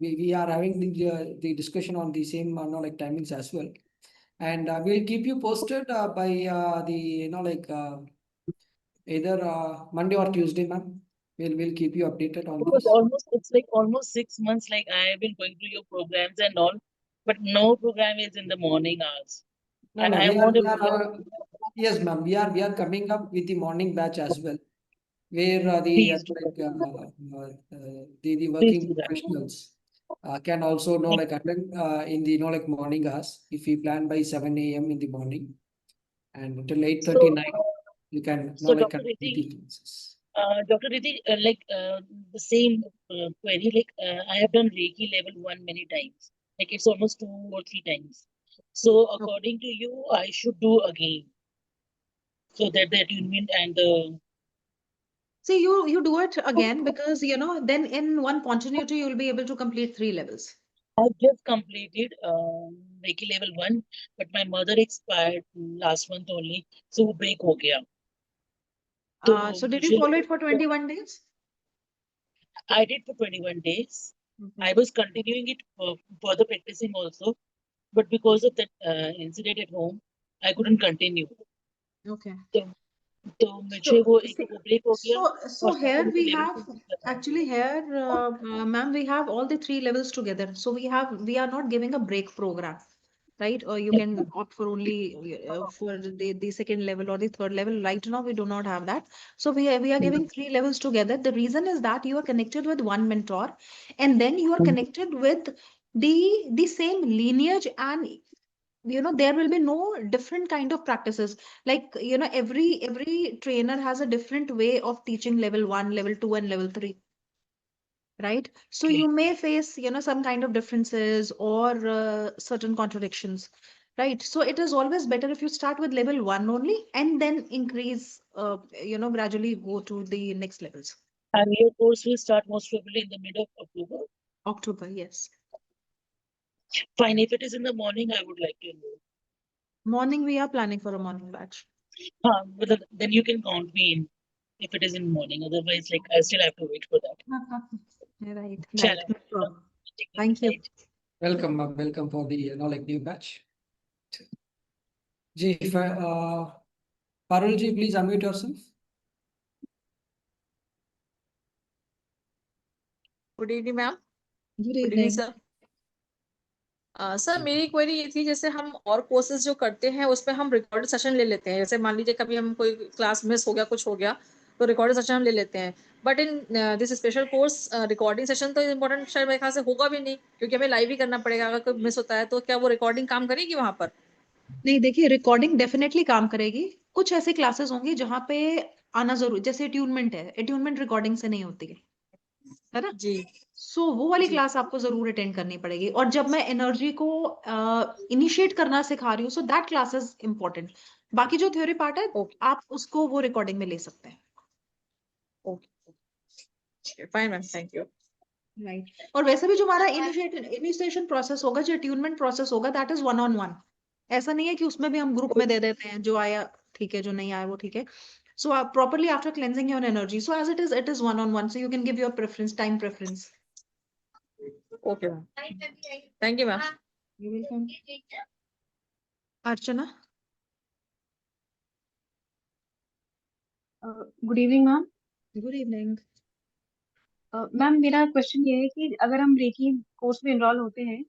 we are having the discussion on the same like timings as well. And we'll keep you posted by either Monday or Tuesday, ma'am. We'll keep you updated on Because this. it's like almost 6 months, like I have been going to your programs and all, but no program is in the morning hours. No, And no, I we want are, yes, ma'am. We are coming up with the morning batch as well, where Please do the please working do that. professionals can also know like attend in the like morning hours if we plan by 7 a.m. in the morning and until 8:39 you can know So like Dr. attend Riddhi, the classes. Dr. Riddhi, the same query, I have done Reiki level 1 many times. Like it's almost 2 or 3 times. So according to you, I should do again. So that the attunement and the See, you do it again because then in one continuity you'll be able to complete 3 levels. I've just completed Reiki level 1, but my mother expired last month only, so वो break हो गया. So did you follow it for 21 days? I did for 21 days. Mhm. I was continuing it for further practicing also, but because of that incident at home, I couldn't continue. Okay. तो मुझे वो एक वो break हो गया. So और here मुझे we level have 2 करना actually here, ma'am, we have all the 3 levels together. So we are not giving a break program, right? Or you can opt for only for the second level or the third level. Right now we do not have that. So we are giving 3 levels together. The reason is that you are connected with one mentor, and then you are connected with the same lineage, and there will be no different kind of practices. Like every trainer has a different way of teaching level 1, level 2, and level 3, right? So you may face some kind of differences or certain contradictions, right? So it is always better if you start with level 1 only and then increase gradually go to the next levels. And your course will start most probably in the middle of October, yes. Fine, if it is in the morning, I would like to know. Morning, we are planning for a morning batch. But then you can count me in if it is in morning. Otherwise, like I still have to wait for that. Right. Chalo. No problem. Thank you. Welcome, ma'am. Welcome for the new batch. Ji, if Parul ji, please unmute yourself. Good evening ma'am. Good good evening evening. Sir. Sir मेरी क्वेरी ये थी, जैसे हम और कोर्सेज जो करते हैं उसमें हम रिकॉर्ड सेशन ले लेते हैं. जैसे मान लीजिए कभी हम कोई क्लास मिस हो गया, कुछ हो गया, तो रिकॉर्ड सेशन हम ले लेते हैं. But in this special course recording session तो इम्पोर्टेंट शायद मेरे ख्याल से होगा भी नहीं, क्योंकि हमें लाइव ही करना पड़ेगा. अगर कोई मिस होता है तो क्या वो रिकॉर्डिंग काम करेगी वहां पर? नहीं, देखिए रिकॉर्डिंग डेफिनेटली काम करेगी. कुछ ऐसी क्लासेस होंगी जहां पे आना जरूर, जैसे अट्यूनमेंट है, अट्यूनमेंट रिकॉर्डिंग से नहीं होती है ना जी. सो वो वाली जी. क्लास आपको जरूर अटेंड करनी पड़ेगी. और जब मैं एनर्जी को इनिशिएट करना सिखा रही हूँ, so that class is important. बाकी जो थ्योरी पार्ट है आप उसको वो रिकॉर्डिंग में ले सकते हैं. Okay, fine ma'am, thank you. Right. और वैसे भी जो हमारा इनिशिएशन प्रोसेस होगा, जो अट्यूनमेंट प्रोसेस होगा, दैट इज 1-on-1. ऐसा नहीं है कि उसमें भी हम ग्रुप में दे देते हैं, जो आया ठीक है, जो नहीं आया वो ठीक है. So properly after cleansing your energy, so as it is 1-on-1, so you can give your preference, time preference. Okay ma'am, thank you ma'am. You're welcome. Archana. Good evening ma'am. Good evening. Ma'am मेरा क्वेश्चन ये है कि अगर हम रेकी कोर्स में इनरोल होते हैं,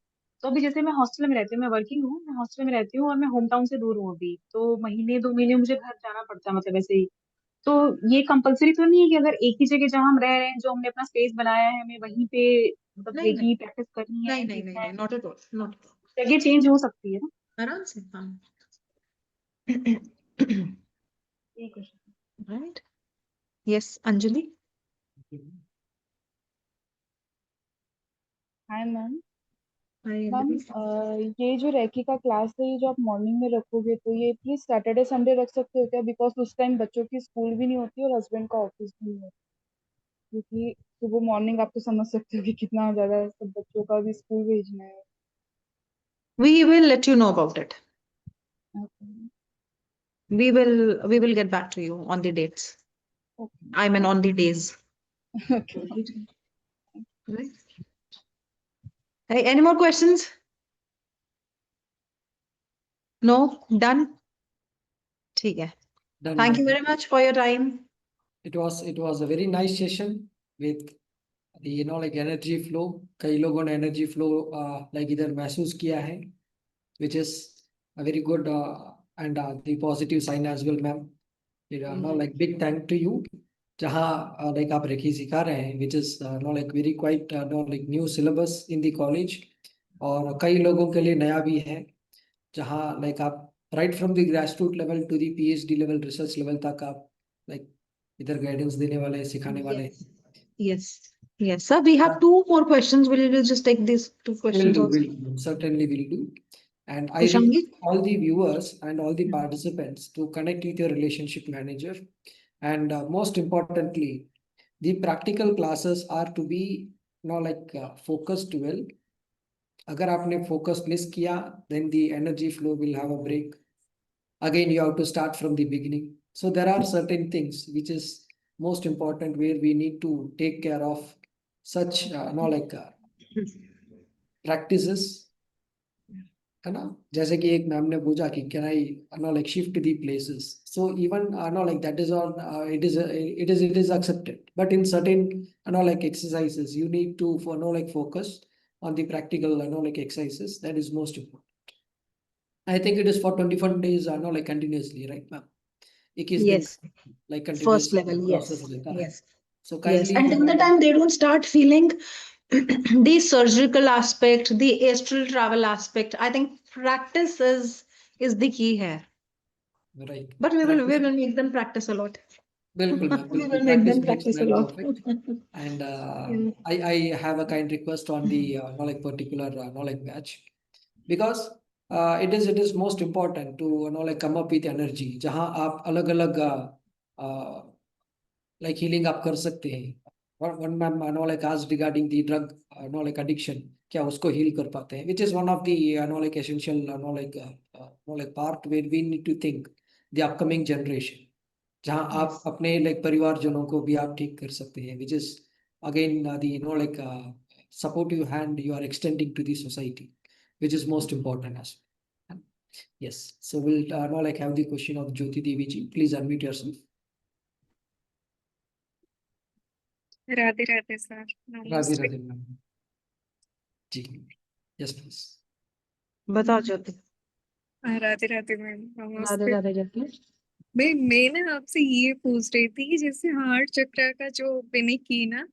तो अभी जैसे मैं हॉस्टल में रहती हूँ, मैं वर्किंग हूँ, मैं हॉस्टल में रहती हूँ और मैं होम टाउन से दूर हूँ अभी, तो महीने 2 महीने मुझे घर जाना पड़ता है, मतलब ऐसे ही. तो ये कंपलसरी तो नहीं है कि अगर एक ही जगह जहाँ हम रह रहे हैं, जो हमने अपना स्पेस बनाया है, हमें वहीं पे मतलब नहीं रेकी प्रैक्टिस करनी है, नहीं, सीखना है? not at all, not at all. जगह चेंज हो सकती है ना? आराम से. हाँ. ये question. Right. Yes, Anjali. Hi ma'am. Hi, ma'am Anjali. ये जो रेकी का क्लास है, ये जो आप मॉर्निंग में रखोगे, तो ये प्लीज सैटरडे संडे रख सकते हो क्या? बिकॉज उस टाइम बच्चों की स्कूल भी नहीं होती और हस्बैंड का ऑफिस भी नहीं होता. क्योंकि सुबह मॉर्निंग आप तो समझ सकते हो कि कितना ज्यादा सब बच्चों का भी स्कूल भेजना है. We will let you know about it. Okay. We will get back to you on the dates. Okay. I mean on the days. Okay. Right. Hey, any more questions? नो, डन, ठीक है। Done, thank you ma'am. Very much for your time. It was a very nice session with the like energy flow. कई लोगों ने energy flow like इधर महसूस किया है, which is a very good and the positive sign as well, ma'am. Like big thank to you. जहाँ like आप रेकी सिखा रहे हैं, which is like very quite like new syllabus in the college, और कई लोगों के लिए नया भी है, जहाँ like आप right from the grassroots level to the PhD level, research level तक आप like इधर गाइडेंस देने वाले, सिखाने वाले। Yes, yes, sir. We have 2 more questions. Will you just take these 2 questions also? Will do, certainly will do. And I Kushangi? request all the viewers and all the participants to connect with your relationship manager. And most importantly, the practical classes are to be like focused well. अगर आपने focus miss किया, then the energy flow will have a break. Again, you have to start from the beginning. So there are certain things which is most important where we need to take care of such like practices, है ना? जैसे कि एक मैम ने पूछा कि can I like shift the places. So even like that is on it is accepted. But in certain like exercises, you need to like focus on the practical like exercises. That is most important. I think it is for 21 days like continuously, right, ma'am? 21 दिन Yes. like continuous First level, yes. process रहता है. Yes. So Yes. kindly And till the time they don't start feeling the surgical aspect, the astral travel aspect, I think practice is the key here. right. But we will make them practice a lot. बिल्कुल मैम, We बिल्कुल. will make them Practice makes practice a man lot. perfect. And I have a kind request on the like particular like batch, because it is most important to like come up with energy जहाँ आप अलग अलग like healing आप कर सकते हैं. One ma'am like asked regarding the drug like addiction, क्या उसको heal कर पाते हैं, which is one of the like essential like part where we need to think the upcoming generation, जहाँ आप अपने like परिवारजनों को भी आप ठीक कर सकते हैं, which is again the like supportive hand you are extending to the society, which is most important as well. Yes, so we'll now like have the question of Jyoti Devi ji. Please unmute yourself. Radhe Radhe sir, Radhe नमस्ते। Radhe ma'am ji, yes please बताओ ज्योति। राधे राधे मैम, राधे नमस्ते। राधे ज्योति। मैं ना आपसे ये पूछ रही थी कि जैसे हार्ट चक्र का जो मैंने की ना,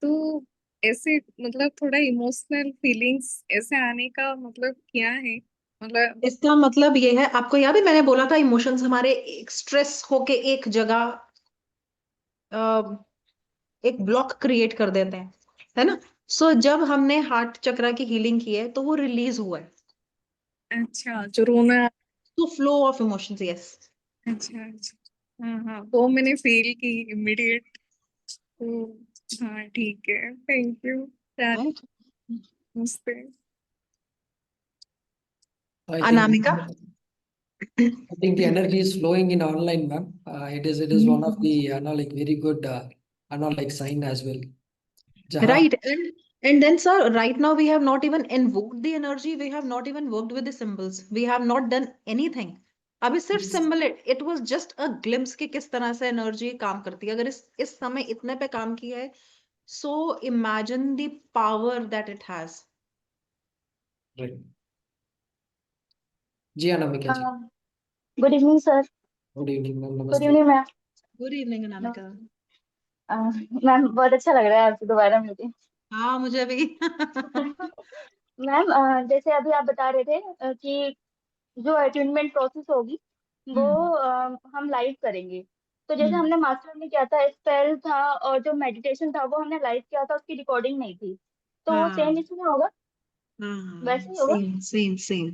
तो ऐसे मतलब थोड़ा इमोशनल फीलिंग्स ऐसे आने का मतलब क्या है, मतलब इसका मतलब ये है, आपको याद है मैंने बोला था इमोशंस हमारे स्ट्रेस होके एक जगह एक ब्लॉक क्रिएट कर देते हैं, है ना? सो जब हमने हार्ट चक्र की हीलिंग की है तो वो रिलीज हुआ है। अच्छा, जो रोना, तो फ्लो ऑफ इमोशंस, यस। अच्छा अच्छा, हाँ हाँ, वो मैंने फील की इमीडिएट। तो हाँ ठीक है, थैंक यू। नमस्ते। Anamika? I think the energy is flowing in online, ma'am. It is one of the like very good like sign as well. जहाँ Right. And then, sir, right now we have not even invoked the energy. We have not even worked with the symbols. We have not done anything. अभी सिर्फ symbol, it was just a glimpse कि किस तरह से एनर्जी काम करती है। अगर इस समय इतने पे काम किया है, so imagine the power that it has. जी Anamika ji, good evening sir. Good evening ma'am, good नमस्ते. Evening ma'am. Good evening Anamika. Ma'am बहुत अच्छा लग रहा है आपसे दोबारा मिलके। हाँ मुझे भी। मैम जैसे अभी आप बता रहे थे कि जो अटेनमेंट प्रोसेस होगी वो हम लाइव करेंगे। तो जैसे हमने मास्टर में किया था, स्पेल था और जो मेडिटेशन था वो हमने लाइव किया था, उसकी रिकॉर्डिंग नहीं थी। तो वो सेम इसमें होगा, वैसे ही होगा? Same same same.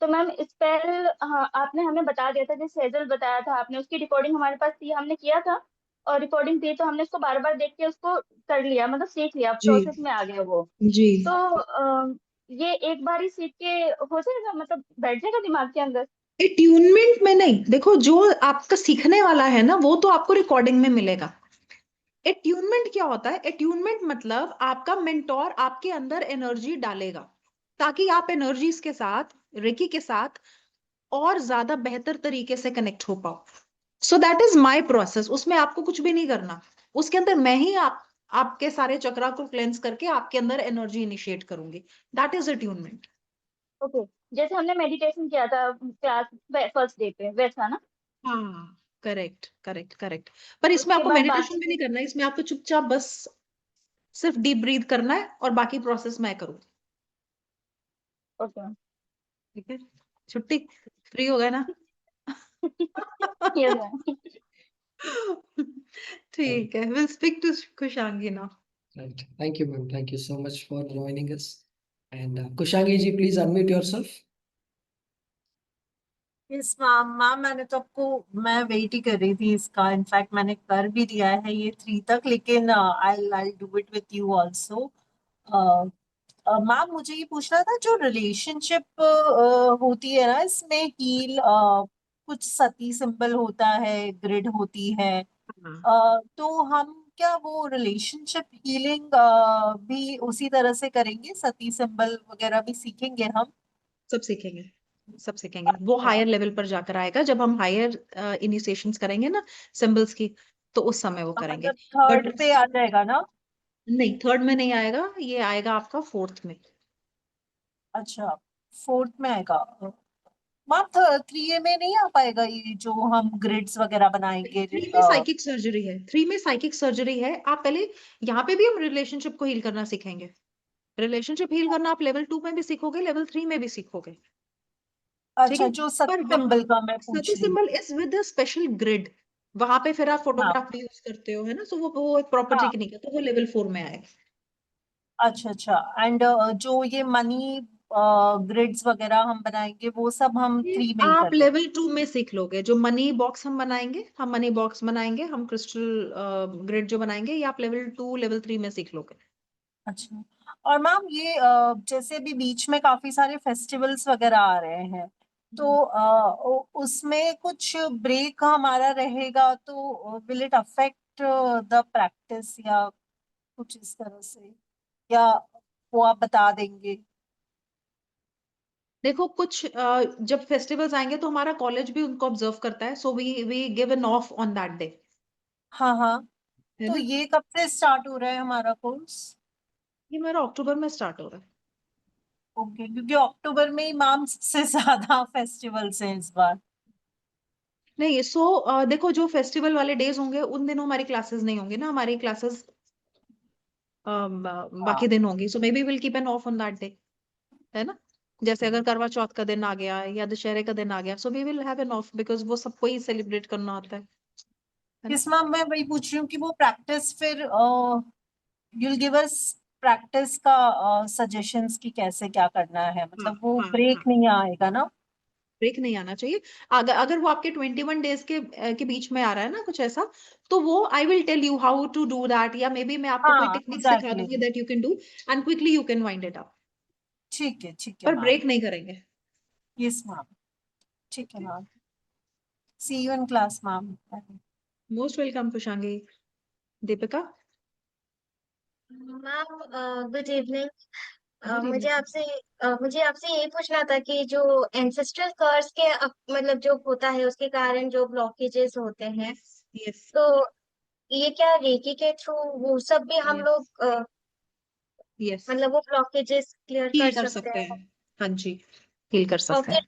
तो मैम स्पेल, हाँ आपने हमें बता दिया था, जैसे सेजल बताया था आपने, उसकी रिकॉर्डिंग हमारे पास थी, हमने किया था और रिकॉर्डिंग थी, तो हमने उसको बार बार देख के उसको कर लिया, मतलब सीख लिया, प्रोसेस में आ गया वो। जी। तो ये एक बार ही सीख के हो जाएगा, मतलब बैठ जाएगा दिमाग के अंदर? एट्यूनमेंट में नहीं, देखो जो आपका सीखने वाला है ना वो तो आपको रिकॉर्डिंग में मिलेगा। एट्यूनमेंट क्या होता है? एट्यूनमेंट मतलब आपका मेंटोर आपके अंदर एनर्जी डालेगा ताकि आप एनर्जीज के साथ, रेकी के साथ और ज्यादा बेहतर तरीके से कनेक्ट हो पाओ। सो दैट इज माई प्रोसेस। उसमें आपको कुछ भी नहीं करना, उसके अंदर मैं ही आपके सारे चक्रा को क्लेंस करके आपके अंदर एनर्जी इनिशिएट करूंगी। That is attunement. ओके, जैसे हमने मेडिटेशन किया था क्लास फर्स्ट डे पे, वैसा ना? हाँ, करेक्ट करेक्ट करेक्ट। पर इसमें उसके आपको बाद मेडिटेशन भी बाकी नहीं करना है, इसमें आपको चुपचाप बस सिर्फ डीप ब्रीथ करना है और बाकी प्रोसेस मैं करूंगी। ओके। ठीक है, छुट्टी, फ्री हो गए ना? Yes ma'am. ठीक है, will speak to Khushangi now. Right. Thank you, ma'am. Thank you so much for joining us. And Kushangi ji, please unmute yourself. Yes ma'am. Ma'am मैंने तो आपको, मैं वेट ही कर रही थी इसका, इनफैक्ट मैंने कर भी दिया है ये 3 तक, लेकिन I do it with you also. Ma'am मुझे ये पूछना था, जो रिलेशनशिप होती है ना, इसमें हील कुछ सती सिंबल होता है, ग्रिड होती है, तो हम क्या वो रिलेशनशिप हीलिंग भी उसी तरह से करेंगे? सती सिंबल वगैरह भी सीखेंगे हम? सब सीखेंगे, सब सीखेंगे। वो हायर लेवल पर जाकर आएगा, जब हम हायर इनिशिएशंस करेंगे ना सिंबल्स की, तो उस समय वो करेंगे। मतलब थर्ड बट पे आ जाएगा ना? नहीं, थर्ड में नहीं आएगा, ये आएगा आपका फोर्थ में। अच्छा, फोर्थ में आएगा। मैम 3 में नहीं आ पाएगा ये जो हम ग्रिड्स वगैरह बनाएंगे? 3 में साइकिक सर्जरी है, 3 में साइकिक सर्जरी है। आप पहले, यहाँ पे भी हम रिलेशनशिप को हील करना सीखेंगे। रिलेशनशिप हील करना आप लेवल 2 में भी सीखोगे, लेवल 3 में भी सीखोगे। ठीक अच्छा, है, जो पर सती सिंबल का मैं पूछ सती रही हूँ। Symbol is with a special grid. वहां पे फिर आप हाँ फोटोग्राफ भी यूज करते हो, है ना, सो वो एक प्रॉपर हाँ। टेक्निक है, तो वो लेवल 4 में आएगा। अच्छा अच्छा। एंड जो ये मनी ग्रिड्स वगैरह हम बनाएंगे, वो सब हम ये 3 में ही आप कर लेवल 2 में सीख लोगे। जो मनी बॉक्स हम बनाएंगे, हम मनी बॉक्स बनाएंगे, हम क्रिस्टल ग्रिड जो बनाएंगे, ये आप लेवल 2 लेवल 3 में सीख लोगे। अच्छा। और मैम ये जैसे भी बीच में काफी सारे फेस्टिवल्स वगैरह आ रहे हैं, तो उसमें कुछ ब्रेक हमारा रहेगा, तो will it affect the practice या कुछ इस तरह से, या वो आप बता देंगे? देखो, कुछ जब फेस्टिवल्स आएंगे तो हमारा कॉलेज भी उनको ऑब्जर्व करता है, so we give an off on that day, हाँ हाँ। है तो ना। ये कब से स्टार्ट हो रहा है हमारा कोर्स? ये मेरा अक्टूबर में स्टार्ट हो रहा है। ओके, क्योंकि अक्टूबर में ही मैम सबसे ज्यादा फेस्टिवल्स हैं इस बार। नहीं, सो देखो, जो फेस्टिवल वाले डेज होंगे उन दिनों हमारी क्लासेस नहीं होंगी ना, हमारी क्लासेस बाकी दिन होंगी, so maybe will keep an off on that day, है ना। जैसे अगर करवा चौथ का दिन आ गया या दशहरे का दिन आ गया, so we will have an off, because वो सबको ही सेलिब्रेट करना होता है ना। इस मैम मैं वही पूछ रही हूँ कि वो प्रैक्टिस फिर you'll give us प्रैक्टिस का सजेशंस कि कैसे क्या करना है, हाँ मतलब वो हाँ ब्रेक हाँ, नहीं आएगा ना? ब्रेक नहीं आना चाहिए। अगर वो आपके 21 डेज के बीच में आ रहा है ना कुछ ऐसा, तो वो I will tell you how to do that, या मे बी मैं आपको कोई हाँ टेक्निक सिखा एग्जैक्टली। दूंगी that you can do and quickly you can wind it up. ठीक है पर मैम। ब्रेक नहीं करेंगे। Yes ma'am. ठीक है ma'am. See you in class ma'am. Most welcome Khushangi. Deepika. Ma'am good evening. Good evening. मुझे आपसे यही पूछना था कि जो एंसेस्ट्रल कर्स के मतलब जो होता है उसके कारण जो ब्लॉकेजेस होते हैं, यस तो ये क्या रेकी के थ्रू वो सब भी हम लोग यस, मतलब वो ब्लॉकेजेस क्लियर कर हील कर सकते सकते हैं? हैं। हाँ जी, हील कर और सकते फिर हैं।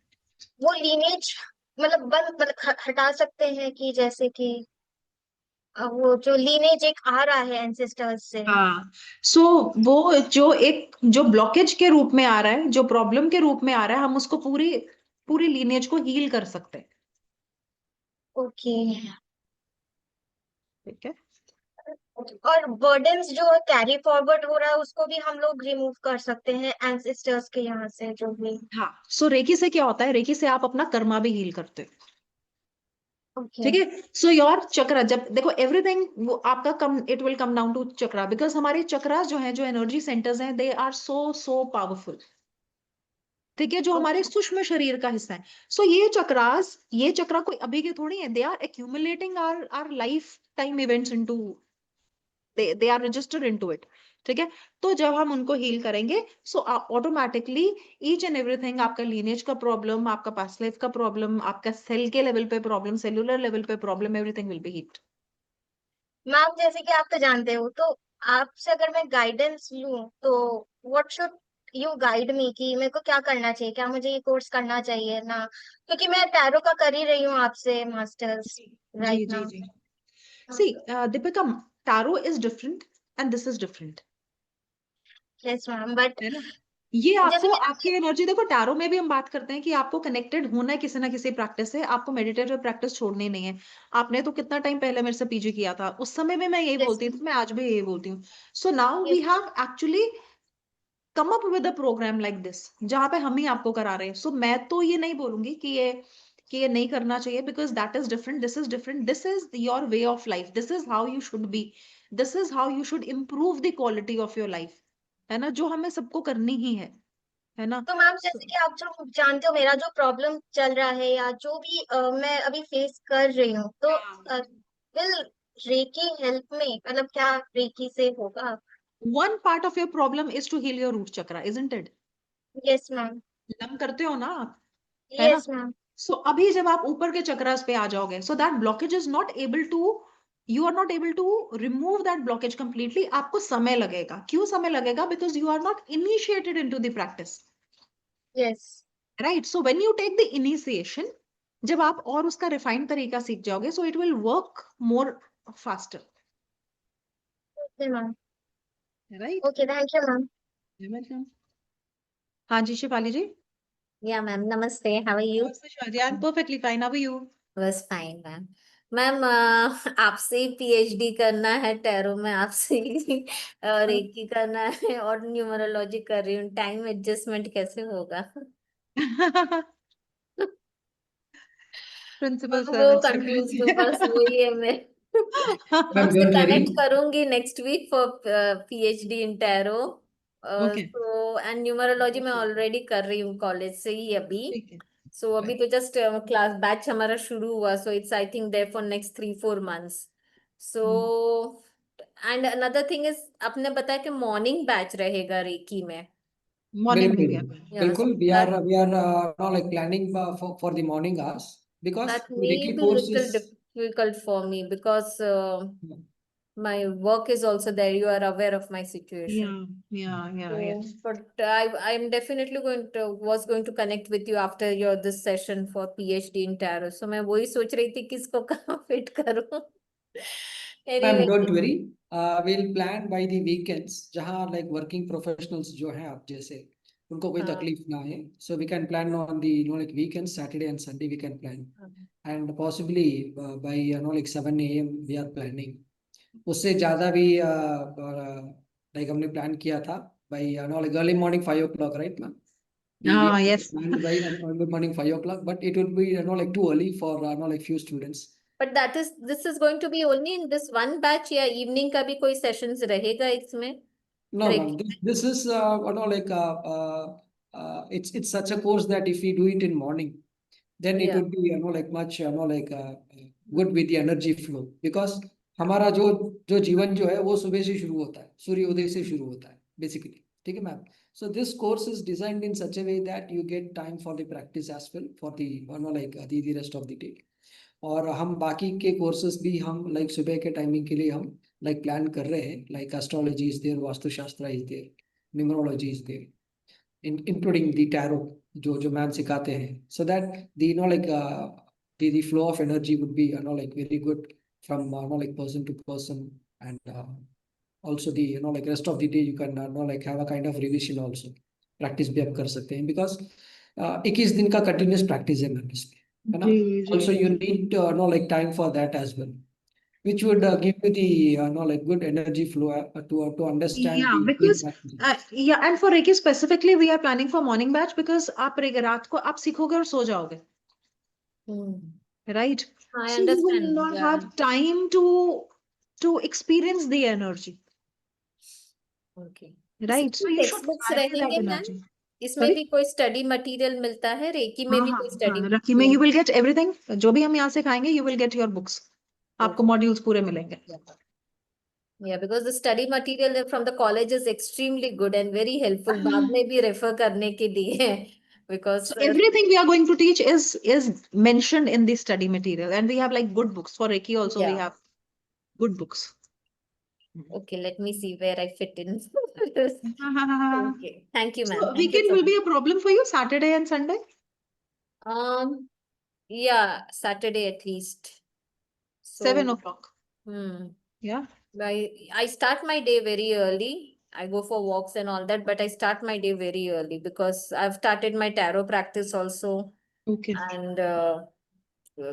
वो लीनेज मतलब बंद मतलब हटा सकते हैं कि जैसे कि वो जो लीनेज एक आ रहा है एंसेस्टर्स से। हाँ, सो वो जो ब्लॉकेज के रूप में आ रहा है, जो प्रॉब्लम के रूप में आ रहा है, हम उसको पूरी पूरी लीनेज को हील कर सकते हैं। ओके। ठीक है। और बर्डन्स जो कैरी फॉरवर्ड हो रहा है उसको भी हम लोग रिमूव कर सकते हैं एंसेस्टर्स के यहाँ से जो भी। हाँ, सो रेकी से क्या होता है, रेकी से आप अपना कर्मा भी हील करते हो। ओके। ठीक है, सो योर चक्रा, जब देखो एवरीथिंग वो आपका come, it will come down to chakra, because हमारे चक्रा जो है, जो एनर्जी सेंटर्स हैं, दे आर सो पावरफुल। ठीक है, जो हमारे सूक्ष्म शरीर का हिस्सा है। सो ये चक्रा कोई अभी के थोड़ी है, they are accumulating are lifetime events into, they are registered into it. ठीक है। तो जब हम उनको हील करेंगे so automatically each and everything, आपका लीनेज का प्रॉब्लम, आपका पास्ट लाइफ का प्रॉब्लम, आपका सेल के लेवल पे प्रॉब्लम, सेलुलर लेवल पे problem, everything will be healed. Ma'am जैसे कि आप तो जानते हो, तो आपसे अगर मैं गाइडेंस लूं तो what should you guide me कि मेरे को क्या करना चाहिए, क्या मुझे ये कोर्स करना चाहिए ना, क्योंकि मैं टैरो का कर ही रही हूँ आपसे मास्टर्स जी राइट जी नाउ। जी। See Deepika, tarot is different and this is different, yes ma'am, but है ना। ये जैसे आपको कि आपकी एनर्जी, देखो टैरो में भी हम बात करते हैं कि आपको कनेक्टेड होना है किसी ना किसी प्रैक्टिस से, आपको मेडिटेटिव प्रैक्टिस छोड़नी नहीं है। आपने तो कितना टाइम पहले मेरे से पीजी किया था, उस समय भी मैं यही यस बोलती थी, तो मैं आज भी यही बोलती हूँ। So now we yes have actually come up with a programme like this, जहां पे हम ही आपको करा रहे हैं। सो मैं तो ये नहीं बोलूंगी कि ये नहीं करना चाहिए, because that is different, this is different, this is your way of life, this is how you should be, this is how you should improve the quality of your life, है ना, जो हमें सबको करनी ही है ना। तो मैम So, जैसे कि आप जो जानते हो मेरा जो प्रॉब्लम चल रहा है या जो भी मैं अभी फेस कर रही हूँ, तो विल रेकी हेल्प में, मतलब क्या रेकी से होगा? one part of your problem is to heal your root chakra, isn't it? Yes ma'am. Lump करते हो ना आप, है ना। Yes ma'am. सो अभी जब आप ऊपर के चक्रास पे आ जाओगे, so that blockage is not able to, you are not able to remove that blockage completely. आपको समय लगेगा। क्यों समय लगेगा? Because you are not initiated into the practice, yes right. So when you take the initiation, जब आप और उसका रिफाइंड तरीका सीख जाओगे, so it will work more faster, okay ma'am. Right. Okay, thank you ma'am. हाँ जी शिफाली जी। या मैम नमस्ते, how are you? I am perfectly fine, how are you? बस फाइन मैम। मैम आपसे ही पीएचडी करना है टैरो में, आपसे ही रेकी करना है और न्यूमरोलॉजी कर रही हूँ, टाइम एडजस्टमेंट कैसे होगा? प्रिंसिपल सर वो अच्छा कंफ्यूज हूँ, बस करेंगे। वही है मैं। मैम आपसे डोंट वरी। कनेक्ट करूंगी next week for PhD in tarot. Okay तो एंड न्यूमरोलॉजी मैं ऑलरेडी कर रही हूँ कॉलेज से ही अभी। ठीक है। सो अभी तो जस्ट क्लास बैच हमारा शुरू हुआ, so it's I think there for next 3-4 months. So and another thing is, आपने बताया कि मॉर्निंग बैच रहेगा रेकी में। मॉर्निंग में बिल्कुल भी आप Yeah, so बिल्कुल, we are now like planning for the morning hours because that the may Reiki be course little is difficult for me because my work is also there. You are aware of my situation. yeah. So, but I'm definitely was going to connect with you after your this session for PhD in tarot. So मैं वही सोच रही थी किसको कहाँ fit करूँ. Ma'am Anyway, don't worry, we'll plan by the weekends जहाँ like working professionals जो हैं आप जैसे, उनको कोई हाँ, तकलीफ ना है, so we can plan on the like weekends, Saturday and Sunday we can plan, and possibly by like 7 a.m. we are planning. उससे ज्यादा भी like हमने प्लान किया था by like early morning 5 o'clock, right ma'am? We हाँ have yes. planned by early morning 5 o'clock, but it would be like too early for like few students. but this is going to be only in this one batch या evening का भी कोई sessions रहेगा इसमें? No, Break. ma'am. This is like it's such a course that if we do it in morning, then it Yeah. would be like much like good with the energy flow, because हमारा जो जीवन जो है वो सुबह से शुरू होता है, सूर्योदय से शुरू होता है basically, ठीक है ma'am. So this course is designed in such a way that you get time for the practice as well for the like the rest of the day. और हम बाकी के कोर्सेज भी हम लाइक सुबह के टाइमिंग के लिए हम लाइक प्लान कर रहे हैं, like astrology is there, vastushastra is there, numerology is there, including the tarot जो मैम सिखाते हैं, so that the like the flow of energy would be like very good from like person to person, and also the like rest of the day you can like have a kind of revision also, practice भी आप कर सकते हैं, because 21 दिन का continuous practice है मैम इसमें, है ना. Also you need like time for that as well, which would give you the like good energy flow to understand Yeah, the because practice. yeah, and for Reiki specifically, we are planning for morning batch because आप रात को आप सीखोगे और सो जाओगे, right? I So you will understand. not Yeah. have time to experience the energy, Okay. right? So इसमें you should text books harness that रहेंगे मैम? energy. इसमें Sorry? भी कोई स्टडी मटेरियल मिलता है? रेकी में भी कोई स्टडी रखी में you will get everything. जो भी हम यहाँ से खाएंगे, you will get your books. आपको मॉड्यूल्स पूरे मिलेंगे. Yeah, because the study material from the college is extremely good and very helpful. बाद में भी refer करने के लिए because So everything we are going to teach is mentioned in the study material, and we have like good books for Reiki also. We yeah. have good books. Okay, let me see where I fit in. Okay, thank you, ma'am. So Thank you weekend so will be much. a problem for you, Saturday and Sunday? Yeah, Saturday at least. 7 So, o'clock. yeah. I start my day very early. I go for walks and all that, but I start my day very early because I've started my tarot practice also. Okay. And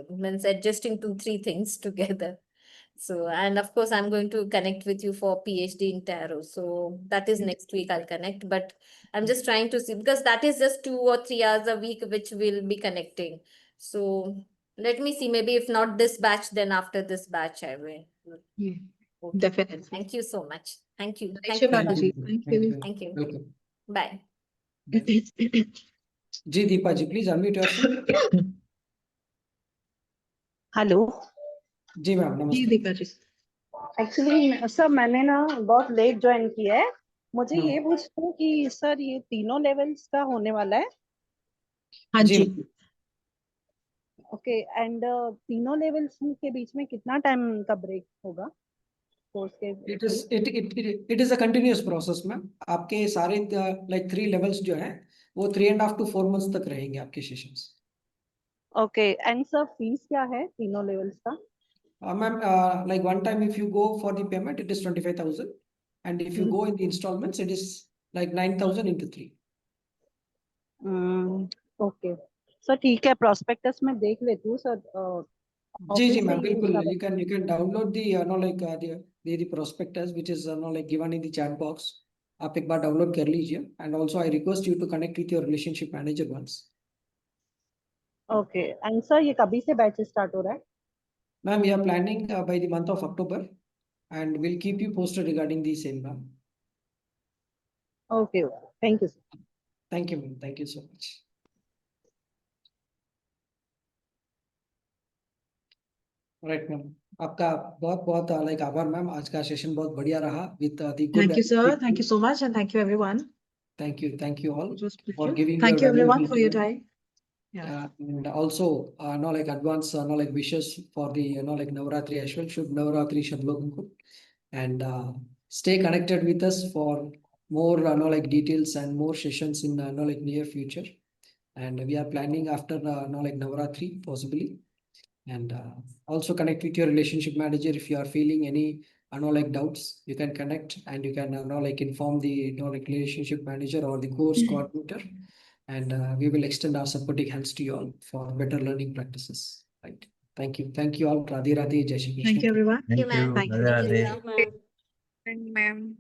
means adjusting 2-3 things together. So, and of course, I'm going to connect with you for PhD in tarot. So that is next week I'll connect, but I'm just trying to see because that is just 2 or 3 hours a week, which we'll be connecting. So let me see, maybe if not this batch, then after this batch, I will. Yeah, Okay. definitely. Thank you so much. Thank you. Thank you, Mataji. Thank you. Thank you. Welcome. Bye. जी Deepa ji, please unmute yourself. Hello जी मैम, जी नमस्ते। दीपा जी। एक्चुअली सर मैंने ना बहुत लेट ज्वाइन किया है। मुझे ये पूछना है कि सर ये तीनों लेवल्स का होने वाला है? हाँ जी। ओके, एंड तीनों लेवल्स के बीच में कितना टाइम का ब्रेक होगा कोर्स के? It is a continuous process ma'am. आपके सारे लाइक 3 लेवल्स जो है वो 3.5 to 4 months तक रहेंगे आपके sessions. Okay, and sir fees क्या है तीनों लेवल्स का? Ma'am like one time if you go for the payment it is 25,000 and if you go in the installments it is like 9,000 into 3. Okay sir, ठीक है, प्रोस्पेक्टस में देख लेती हूँ सर। जी जी मैम, बिल्कुल। you can download the the prospectus which is like given in the chat box. आप एक बार डाउनलोड कर लीजिए and also I request you to connect with your relationship manager once. Okay, and sir ये कभी से बैच स्टार्ट हो रहा है? Ma'am, we are planning by the month of October and we'll keep you posted regarding the same, ma'am. Okay, thank you sir. Thank you, ma'am. Thank you so much. Right ma'am, आपका बहुत बहुत लाइक आभार मैम। आज का सेशन बहुत बढ़िया रहा with the good. Thank you, sir. Thank you so much, and thank you, everyone. Thank you all It was a for pleasure. giving Thank your you, everyone, valuable for your time. time. Yeah. And also like advance like wishes for the like Navratri as well. Shubh Navratri सब लोगों को। And stay connected with us for more like details and more sessions in like near future. And we are planning after like Navratri possibly. And also connect with your relationship manager if you are feeling any like doubts. You can connect and you can like inform the like relationship manager or the course coordinator, and we will extend our supporting hands to you all for better learning practices. Right? Thank you all. Radhe Radhe, Jai Shri Krishna. Thank you, everyone. Thank you, ma'am. Thank you. Thank you, Radhe. sir. And ma'am.